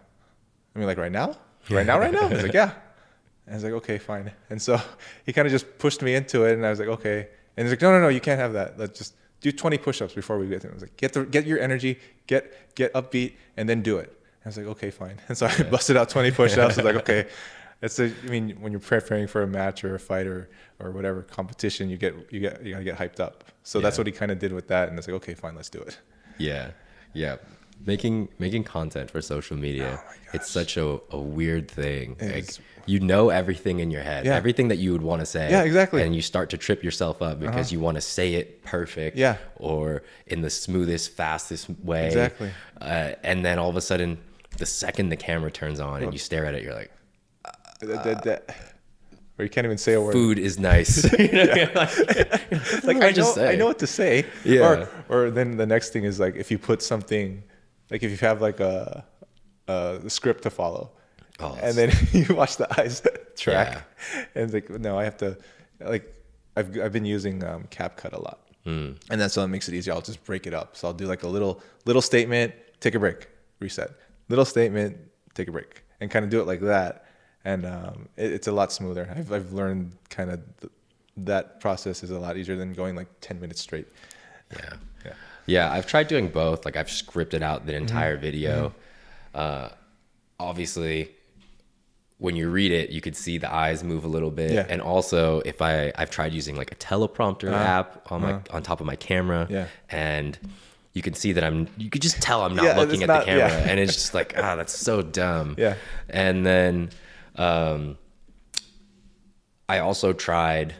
I mean, like, right now? Right now? He's like, yeah. And I was like, okay, fine. And so he kind of just pushed me into it, and I was like, okay. And he's like, no, you can't have that. Let's just do 20 push-ups before we get there. I was like, get your energy, get upbeat, and then do it. And I was like, okay, fine. And so I busted out 20 push-ups. I was like, okay. When you're preparing for a match or a fight or whatever competition, you gotta get hyped up. So that's what he kind of did with that. And it's like, okay, fine, let's do it. Yeah. Making content for social media, it's such a weird thing. Like, you know everything in your head, everything that you would want to say. Yeah, exactly. And you start to trip yourself up because you want to say it perfect, or in the smoothest, fastest way. Exactly. And then all of a sudden, the second the camera turns on and you stare at it, you're like, or you can't even say a word. Food is nice. I know what to say. Yeah. Or then the next thing is, like, if you put something, like, if you have like a script to follow, and then you watch the eyes track, and it's like, no, I have to, like, I've been using CapCut a lot. And then so it makes it easier. I'll just break it up. So I'll do like a little statement, take a break, reset. Little statement, take a break, and kind of do it like that. And it's a lot smoother. I've learned kind of that process is a lot easier than going like 10 minutes straight. Yeah. I've tried doing both. Like I've scripted out the entire video. Obviously, when you read it, you could see the eyes move a little bit. Yeah. And also, if I've tried using like a teleprompter app on top of my camera, and you can see that you could just tell I'm not looking at the camera, and it's just like, that's so dumb. Yeah. And then I also tried,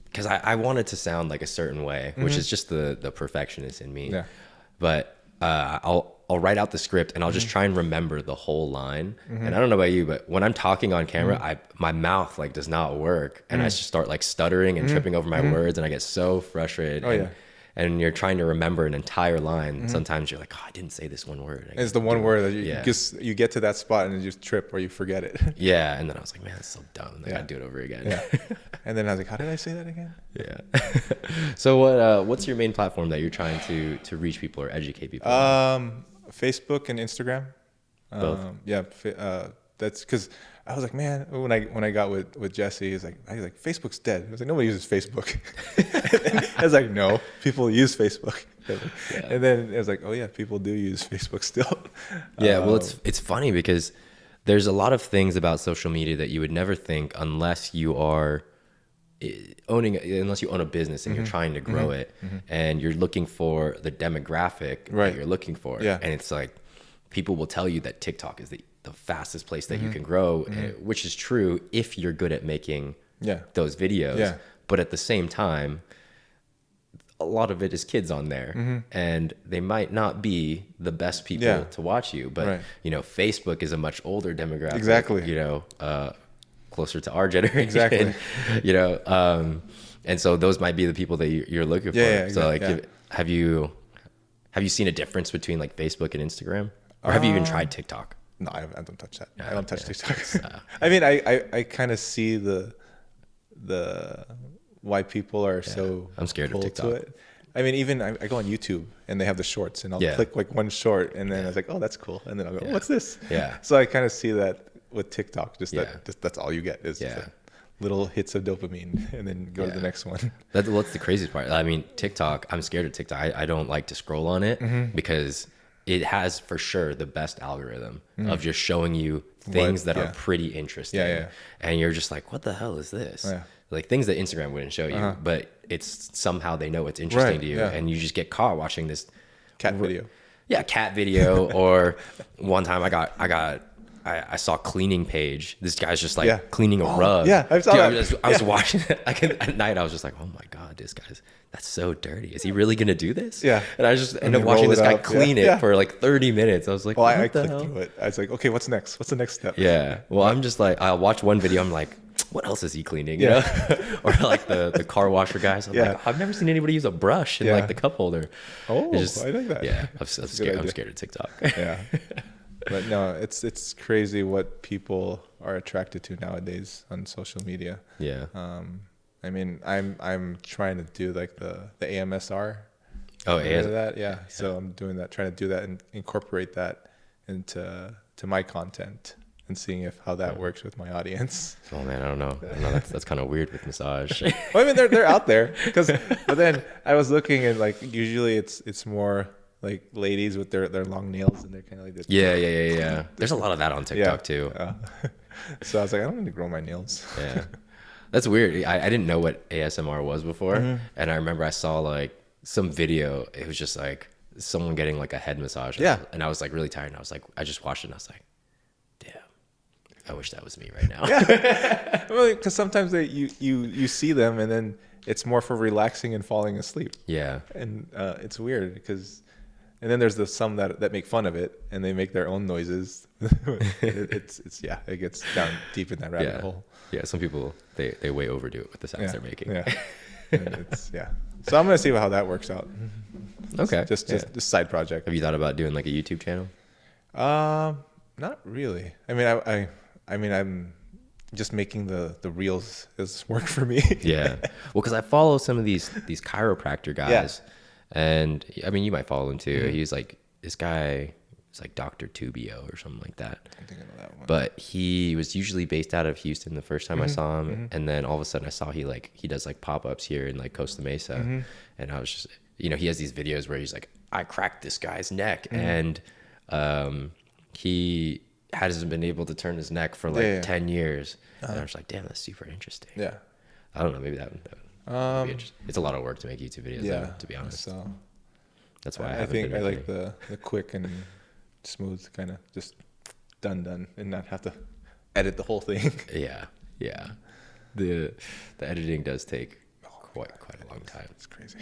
because I wanted to sound like a certain way, which is just the perfectionist in me. Yeah. But I'll write out the script and I'll just try and remember the whole line. And I don't know about you, but when I'm talking on camera, my mouth like does not work, and I just start like stuttering and tripping over my words, and I get so frustrated. And you're trying to remember an entire line. Sometimes you're like, I didn't say this one word. It's the one word that you get to that spot and you just trip or you forget it. Yeah. And then I was like, man, that's so dumb. I gotta do it over again. Yeah. And then I was like, how did I say that again? Yeah. So what's your main platform that you're trying to reach people or educate people? Facebook and Instagram. Both. That's because I was like, man, when I got with Jesse, he's like, Facebook's dead. I was like, nobody uses Facebook. I was like, no, people use Facebook. And then I was like, oh yeah, people do use Facebook still. Yeah, well, it's funny because there's a lot of things about social media that you would never think unless you own a business and you're trying to grow it, and you're looking for the demographic that you're looking for. Yeah. And it's like, people will tell you that TikTok is the fastest place that you can grow, which is true if you're good at making those videos. Yeah. But at the same time, a lot of it is kids on there, and they might not be the best people to watch you. But Facebook is a much older demographic. Exactly. Closer to our generation. Exactly. And so those might be the people that you're looking for. Yeah, so like, yeah. have you seen a difference between like Facebook and Instagram, or have you even tried TikTok? No, I don't touch that. I don't touch TikTok. I mean, I kind of see the why people are so I'm scared of TikTok. to it. I mean, even I go on YouTube and they have the shorts, and I'll click like one short, and then I was like, oh, that's cool, and then I'll go, what's this? Yeah. So I kind of see that with TikTok, just that's all you get is like little hits of dopamine, and then go to the next one. What's the craziest part? I mean, TikTok, I'm scared of TikTok. I don't like to scroll on it because it has for sure the best algorithm of just showing you things that are pretty interesting. And you're just like, what the hell is this? Like things that Instagram wouldn't show you, but it's somehow they know it's interesting to you, and you just get caught watching this cat video. Yeah, cat video. Or one time I saw cleaning page. This guy's just like cleaning a rug. Yeah, I saw that. I was watching it at night. I was just like, oh my God, that's so dirty. Is he really going to do this? Yeah. And I just ended up watching this guy clean it for like 30 minutes. I was like, I clicked through it. I was like, okay, what's next? What's the next step? Yeah. Well, I'm just like, I'll watch one video. I'm like, what else is he cleaning? You know? Or like the car washer guys. I'm like, I've never seen anybody use a brush in like the cup holder. Oh, I like that. Yeah. I'm scared of TikTok. Yeah. But no, it's crazy what people are attracted to nowadays on social media. Yeah. I mean, I'm trying to do like the AMSR. Oh, that? Yeah. So I'm doing that, trying to do that and incorporate that into my content and seeing how that works with my audience. Oh man, I don't know. That's kind of weird with massage. Well, I mean, they're out there but then I was looking, and like usually it's more like ladies with their long nails, and they're kind of like this. Yeah. There's a lot of that on TikTok too. So I was like, I don't need to grow my nails. Yeah. That's weird. I didn't know what ASMR was before. And I remember I saw like some video. It was just like someone getting like a head massage. Yeah. And I was like really tired. And I was like, I just watched it and I was like, damn, I wish that was me right now. Yeah. Well, because sometimes you see them, and then it's more for relaxing and falling asleep. Yeah. And it's weird because, and then there's some that make fun of it, and they make their own noises. It gets down deep in that rabbit hole. Yeah, some people they way overdo it with the sounds they're making. Yeah. So I'm gonna see how that works out. Okay. Just side project. Have you thought about doing like a YouTube channel? Not really. I mean, I'm just making the reels is work for me. Yeah. Well, because I follow some of these chiropractor guys, and I mean, you might follow him too. He's like, this guy is like Dr. Tubio or something like that. I think I know that one. But he was usually based out of Houston the first time I saw him, and then all of a sudden I saw he does like pop-ups here in like Costa Mesa, and I was just, you know, he has these videos where he's like, I cracked this guy's neck, and he hasn't been able to turn his neck for like 10 years. And I was like, damn, that's super interesting. Yeah. I don't know, maybe that would be interesting. It's a lot of work to make YouTube videos, though, to be honest. So that's why I think I like the quick and smooth kind of just done and not have to edit the whole thing. Yeah. The editing does take quite a long time. It's crazy.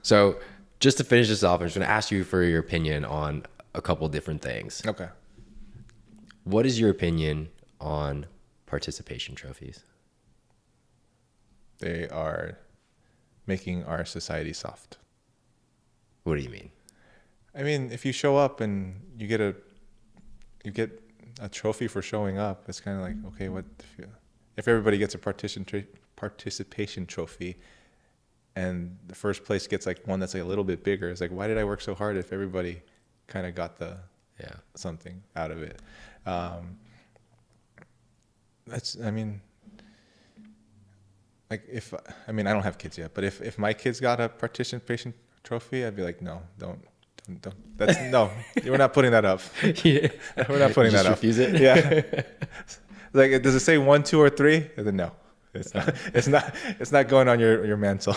So just to finish this off, I'm just going to ask you for your opinion on a couple different things. Okay. What is your opinion on participation trophies? They are making our society soft. What do you mean? I mean, if you show up and you get a trophy for showing up, it's kind of like, okay, what if everybody gets a participation trophy and the first place gets like one that's like a little bit bigger? It's like, why did I work so hard if everybody kind of got something out of it? I mean, like I don't have kids yet, but if my kids got a participation trophy, I'd be like, no, don't. That's no, we're not putting that up. Yeah. We're not putting that up. Refuse it. Yeah. Like, does it say 1, 2, or 3? And then no, it's not. It's not going on your mantle.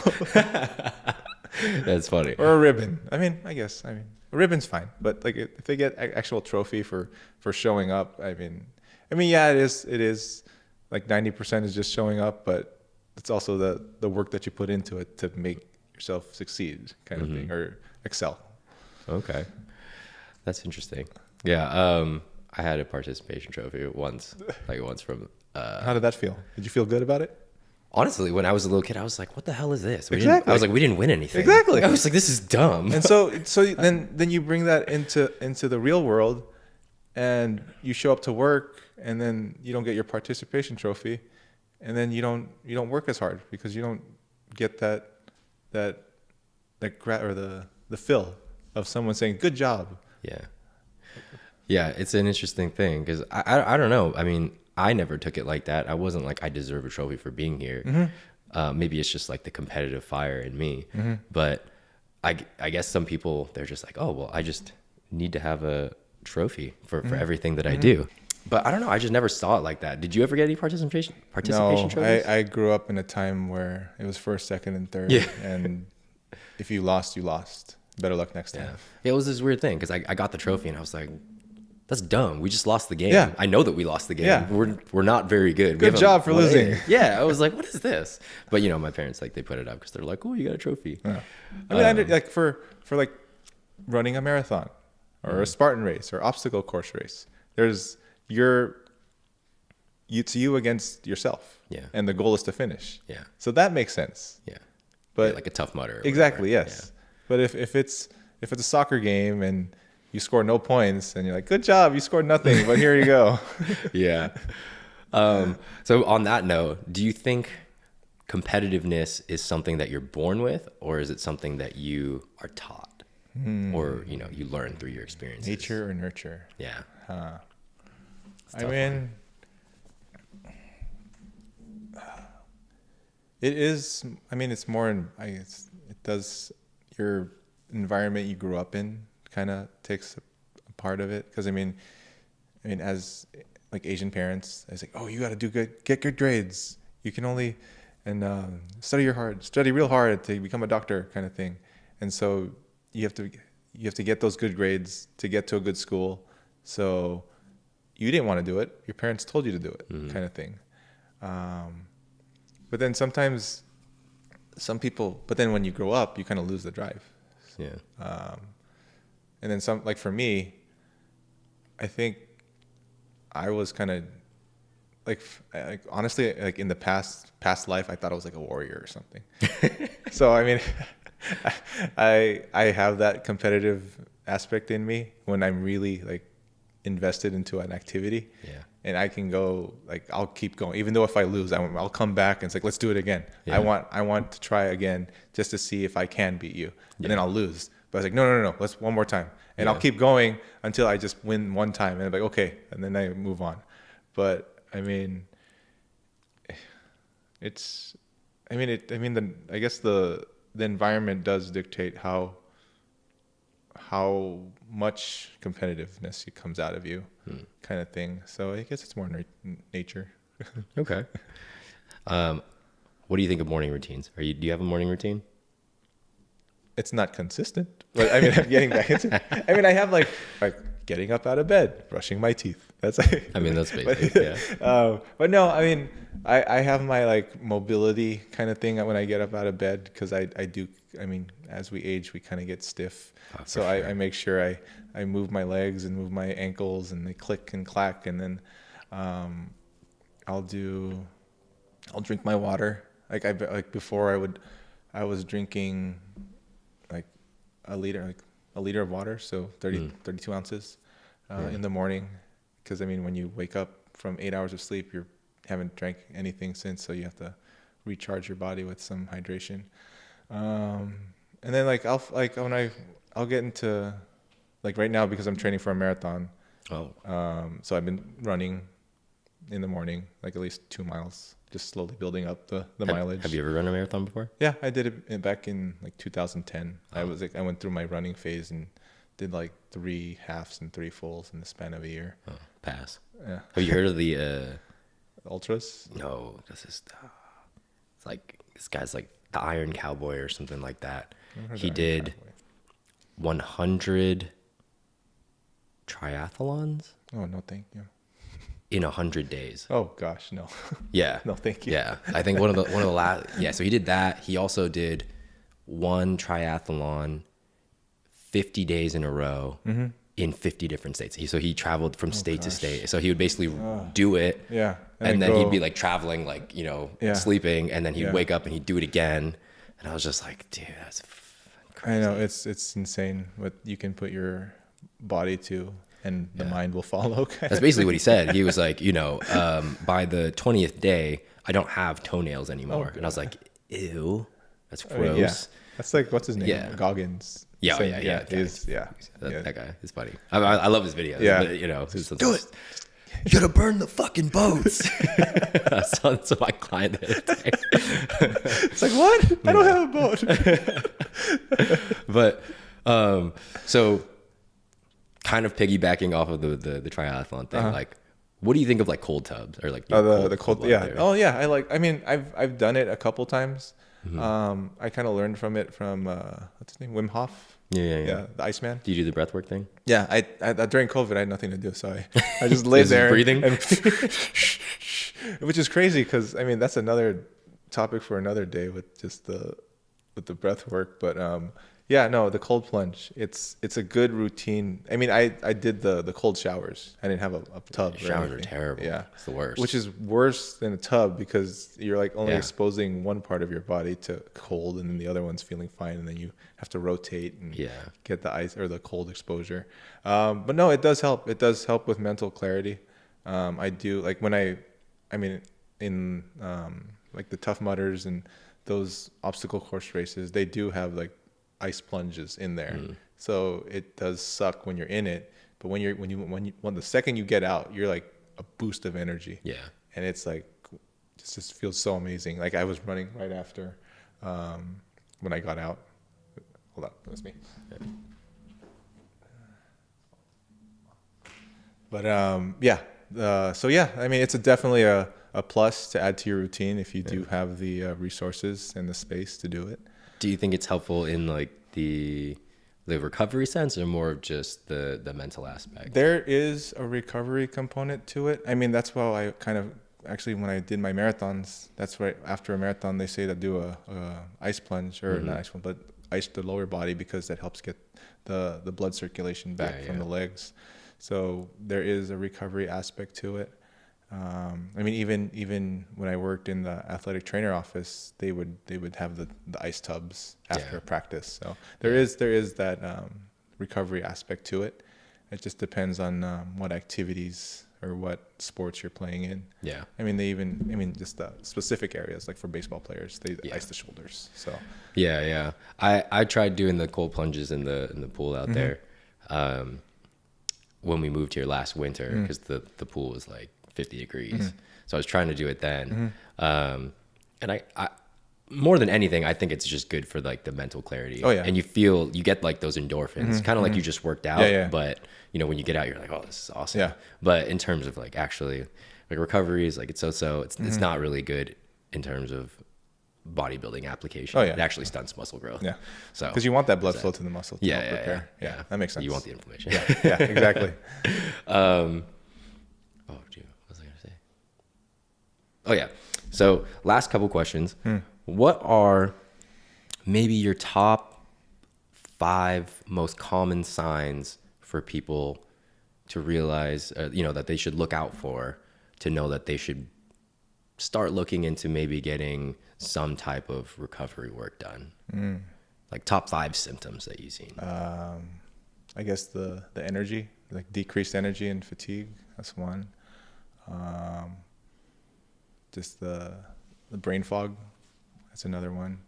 That's funny. Or a ribbon. I guess a ribbon's fine, but like if they get actual trophy for showing up, yeah, it is like 90% is just showing up, but it's also the work that you put into it to make yourself succeed, kind of thing, or excel. Okay, that's interesting. Yeah, I had a participation trophy once from. How did that feel? Did you feel good about it? Honestly, when I was a little kid, I was like, "What the hell is this?" Exactly. I was like, "We didn't win anything." Exactly. I was like, "This is dumb." And so then you bring that into the real world, and you show up to work, and then you don't get your participation trophy, and then you don't work as hard because you don't get that or the fill of someone saying good job. Yeah, it's an interesting thing because I don't know. I mean, I never took it like that. I wasn't like, I deserve a trophy for being here. Maybe it's just like the competitive fire in me. But I guess some people, they're just like, oh, well, I just need to have a trophy for everything that I do. But I don't know. I just never saw it like that. Did you ever get any participation trophies? I grew up in a time where it was first, second, and third. Yeah. And if you lost, you lost. Better luck next time. Yeah, it was this weird thing because I got the trophy and I was like, that's dumb. We just lost the game. Yeah. I know that we lost the game. Yeah. We're not very good. Good job for losing. Yeah, I was like, what is this? But my parents, like, they put it up because they're like, oh, you got a trophy. Yeah. I mean, like for like running a marathon or a Spartan race or obstacle course race, there's it's you against yourself. Yeah. And the goal is to finish. Yeah. So that makes sense. Yeah. But like a Tough Mudder. Exactly. Yes. Yeah. But if it's a soccer game and you score no points and you're like, good job, you scored nothing, but here you go. Yeah. So on that note, do you think competitiveness is something that you're born with, or is it something that you are taught, or you learn through your experiences? Nature or nurture? Yeah. I mean, it is. I mean, it's more. It does. Your environment you grew up in kind of takes a part of it, because I mean, as like Asian parents, it's like, oh, you got to do good, get good grades. You can only study real hard to become a doctor, kind of thing. And so you have to get those good grades to get to a good school. So you didn't want to do it. Your parents told you to do it, kind of thing. But then sometimes but then when you grow up, you kind of lose the drive. Yeah. And then like for me, I think I was kind of like honestly, like in the past life, I thought I was like a warrior or something. So, I mean, I have that competitive aspect in me when I'm really like invested into an activity. Yeah. and I can go, like, I'll keep going. Even though if I lose, I'll come back and it's like, let's do it again. Yeah. I want to try again just to see if I can beat you. And then I'll lose. But I was like, no, let's one more time. And I'll keep going until I just win one time. And I'm like, okay. And then I move on. But I mean, I guess the environment does dictate how much competitiveness comes out of you, kind of thing. So I guess it's more nature. Okay. What do you think of morning routines? Do you have a morning routine? It's not consistent, but I mean, I'm getting back into it. I mean, I have like getting up out of bed, brushing my teeth. That's that's basic. Yeah. But no, I mean, I have my like mobility kind of thing when I get up out of bed, because I do. I mean, as we age, we kind of get stiff. So sure. I make sure I move my legs and move my ankles, and they click and clack, and then I'll drink my water. Like before I was drinking like a liter of water, so 32 ounces in the morning, because I mean, when you wake up from 8 hours of sleep, you haven't drank anything since, so you have to recharge your body with some hydration. And then like I'll get into, like, right now, because I'm training for a marathon. So I've been running in the morning, like at least 2 miles, just slowly building up the mileage. Have you ever run a marathon before? Yeah, I did it back in like 2010. I went through my running phase and did like 3 halves and 3 fulls in the span of a year. Oh, pass. Yeah. Have you heard of the ultras? No, this is it's like, this guy's like the Iron Cowboy or something like that. He did 100 triathlons. Oh, no, thank you. In 100 days. Oh gosh, no. Yeah. No, thank you. Yeah, I think one of the last. Yeah, so he did that. He also did 1 triathlon, 50 days in a row, in 50 different states. He traveled from state to state. So he would basically do it. Yeah. And then he'd be like traveling, like, sleeping, and then he'd wake up and he'd do it again. And I was just like, dude, that's crazy. I know, it's insane what you can put your body to, and the mind will follow. That's basically what he said. He was like, by the 20th day, I don't have toenails anymore. And I was like, ew, that's gross. Yeah. That's like, what's his name? Yeah. Goggins. Yeah, that guy is funny. I love his videos. Yeah. But, do it. You gotta burn the fucking boats. That's what my client did. It's like, what? I don't have a boat. But so kind of piggybacking off of the triathlon thing, like, what do you think of like cold tubs, or like the cold? Yeah. Oh yeah. I've done it a couple times. I kind of learned from what's his name? Wim Hof. Yeah, the Iceman. Do you do the breathwork thing? Yeah, I during COVID I had nothing to do, so I just laid there breathing, which is crazy, because I mean, that's another topic for another day with just the breath work. But the cold plunge, it's a good routine. I mean, I did the cold showers. I didn't have a tub. Showers are terrible. Yeah, it's the worst. Which is worse than a tub, because you're like only exposing one part of your body to cold, and then the other one's feeling fine, and then you have to rotate and get the ice or the cold exposure. But no, it does help. It does help with mental clarity. I do, like, when in like the Tough Mudders and those obstacle course races, they do have like ice plunges in there. So it does suck when you're in it, but when the second you get out, you're like a boost of energy. Yeah. And it's like, it just feels so amazing. Like, I was running right after when I got out. Hold on, that was me. Yeah. But I mean, it's definitely a plus to add to your routine if you do have the resources and the space to do it. Do you think it's helpful in like the recovery sense, or more of just the mental aspect? There is a recovery component to it. I mean, that's why I kind of, actually, when I did my marathons, that's right after a marathon, they say to do a ice plunge, or not ice plunge, but ice the lower body, because that helps get the blood circulation back from the legs. So there is a recovery aspect to it. I mean, even when I worked in the athletic trainer office, they would have the ice tubs after practice. So there is that recovery aspect to it. It just depends on what activities or what sports you're playing in. Yeah. I mean, just the specific areas, like for baseball players, they ice the shoulders. So Yeah. I tried doing the cold plunges in the pool out there when we moved here last winter, because the pool was like 50 degrees. So I was trying to do it then. And I more than anything, I think it's just good for like the mental clarity. Oh yeah. And you get like those endorphins, kind of like you just worked out. Yeah. But you know, when you get out, you're like, oh, this is awesome. Yeah. But in terms of like actually like recovery is like, it's so-so. It's not really good in terms of bodybuilding application. Oh yeah. It actually stunts muscle growth. Yeah. So because you want that blood flow to the muscle to help repair. Yeah. That makes sense. You want the inflammation. Yeah, exactly. Oh, gee, what was I gonna say? Oh yeah. So last couple questions. What are maybe your top 5 most common signs for people to realize, that they should look out for, to know that they should start looking into maybe getting some type of recovery work done? Like top 5 symptoms that you've seen. I guess the energy, like decreased energy and fatigue. That's one. Just the brain fog. That's another one.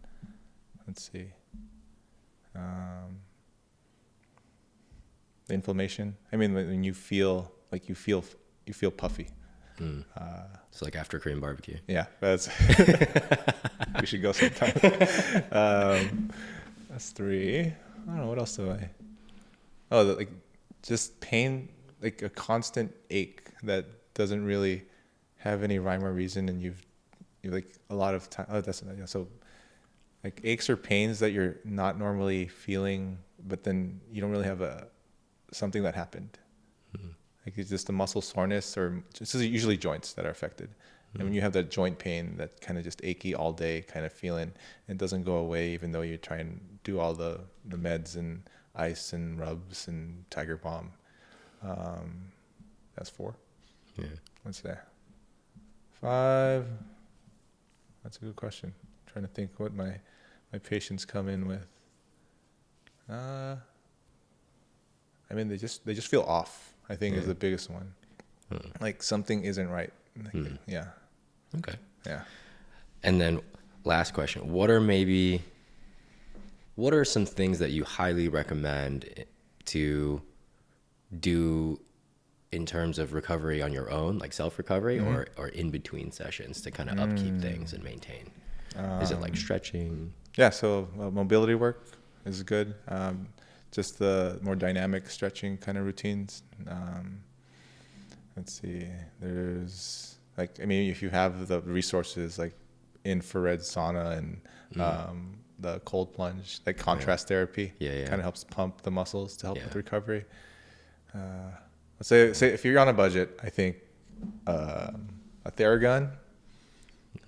Let's see. The inflammation. I mean, when you feel puffy. So like after Korean barbecue. Yeah, that's. We should go sometime. That's 3. I don't know, what else do I? Oh, like just pain, like a constant ache that doesn't really have any rhyme or reason, and you like a lot of time. Oh, that's so. Like aches or pains that you're not normally feeling, but then you don't really have something that happened. Like it's just the muscle soreness, or just usually joints that are affected. And when you have that joint pain, that kind of just achy all day kind of feeling, it doesn't go away even though you try and do all the meds and ice and rubs and Tiger Balm. That's 4. Yeah. What's that? 5. That's a good question. I'm trying to think what my patients come in with. I mean, they just feel off, I think, is the biggest one. Like something isn't right. Like, yeah. Okay. Yeah. And then last question, what are some things that you highly recommend to do in terms of recovery on your own, like self-recovery, or in between sessions to kind of upkeep things and maintain? Is it like stretching? Yeah, so mobility work is good. Just the more dynamic stretching kind of routines. Let's see, there's if you have the resources like infrared sauna and the cold plunge, like contrast therapy, kind of helps pump the muscles to help with recovery. Let's say if you're on a budget, I think a Theragun,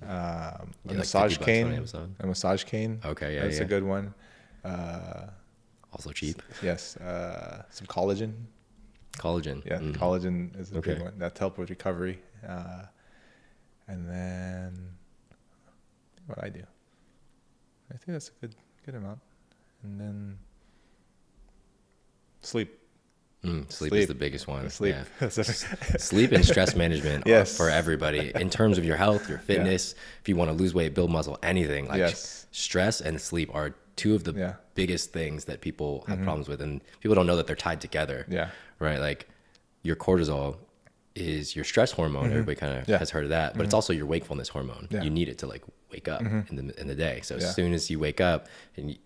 a massage cane. Okay, that's a good one. Also cheap. Yes, some collagen. Yeah, collagen is a big one. That helps with recovery. And then what I do, I think that's a good amount. And then sleep. Sleep is the biggest one. Sleep. Yeah. Sleep and stress management are for everybody in terms of your health, your fitness. If you want to lose weight, build muscle, anything, like stress and sleep are 2 of the biggest things that people have problems with, and people don't know that they're tied together. Yeah. Right. Like your cortisol is your stress hormone. Everybody kind of has heard of that, but it's also your wakefulness hormone. You need it to like wake up in the day. So as soon as you wake up, and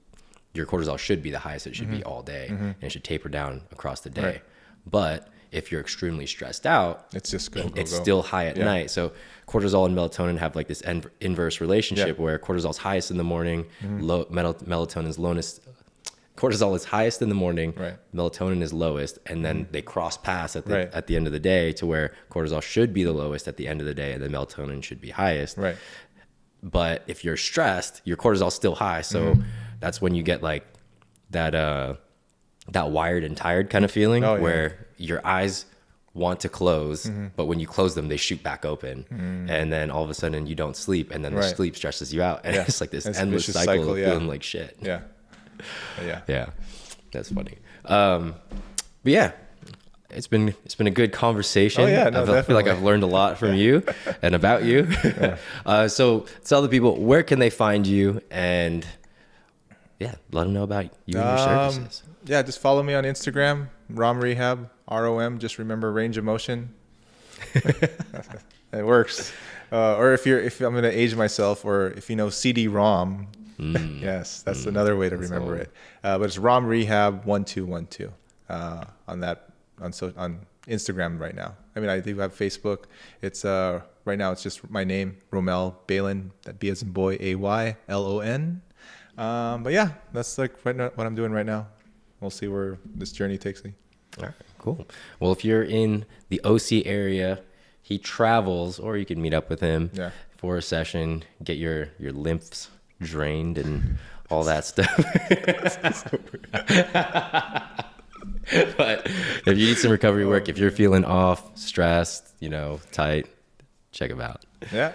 your cortisol should be the highest it should be all day, and it should taper down across the day. Right. But if you're extremely stressed out, it's just still high at night. So cortisol and melatonin have like this inverse relationship where cortisol's highest in the morning, melatonin's lowest. Cortisol is highest in the morning, melatonin is lowest, and then they cross paths at the end of the day to where cortisol should be the lowest at the end of the day, and then melatonin should be highest. Right. But if you're stressed, your cortisol's still high, so that's when you get like that wired and tired kind of feeling, where your eyes want to close, but when you close them, they shoot back open, and then all of a sudden you don't sleep, and then the sleep stresses you out, and it's like this endless cycle of feeling like shit. Yeah, that's funny. But yeah, it's been a good conversation. Oh, yeah, no, I feel like definitely. I've learned a lot from you and about you. So tell the people, where can they find you, and yeah, let them know about you and your services. Yeah, just follow me on Instagram, Rom Rehab, ROM. Just remember range of motion. It works. Or if I'm gonna age myself, or if you know CD-ROM, yes, that's another way to remember it. But it's Rom Rehab 1212 on Instagram right now. I mean, I do have Facebook. It's right now it's just my name, Rom Baylon. That B as in boy, AYLON. But yeah, that's like what I'm doing right now. We'll see where this journey takes me. All right, cool. Well, if you're in the OC area, he travels, or you can meet up with him for a session, get your lymphs drained and all that stuff. But if you need some recovery work, if you're feeling off, stressed, tight, check him out. Yeah.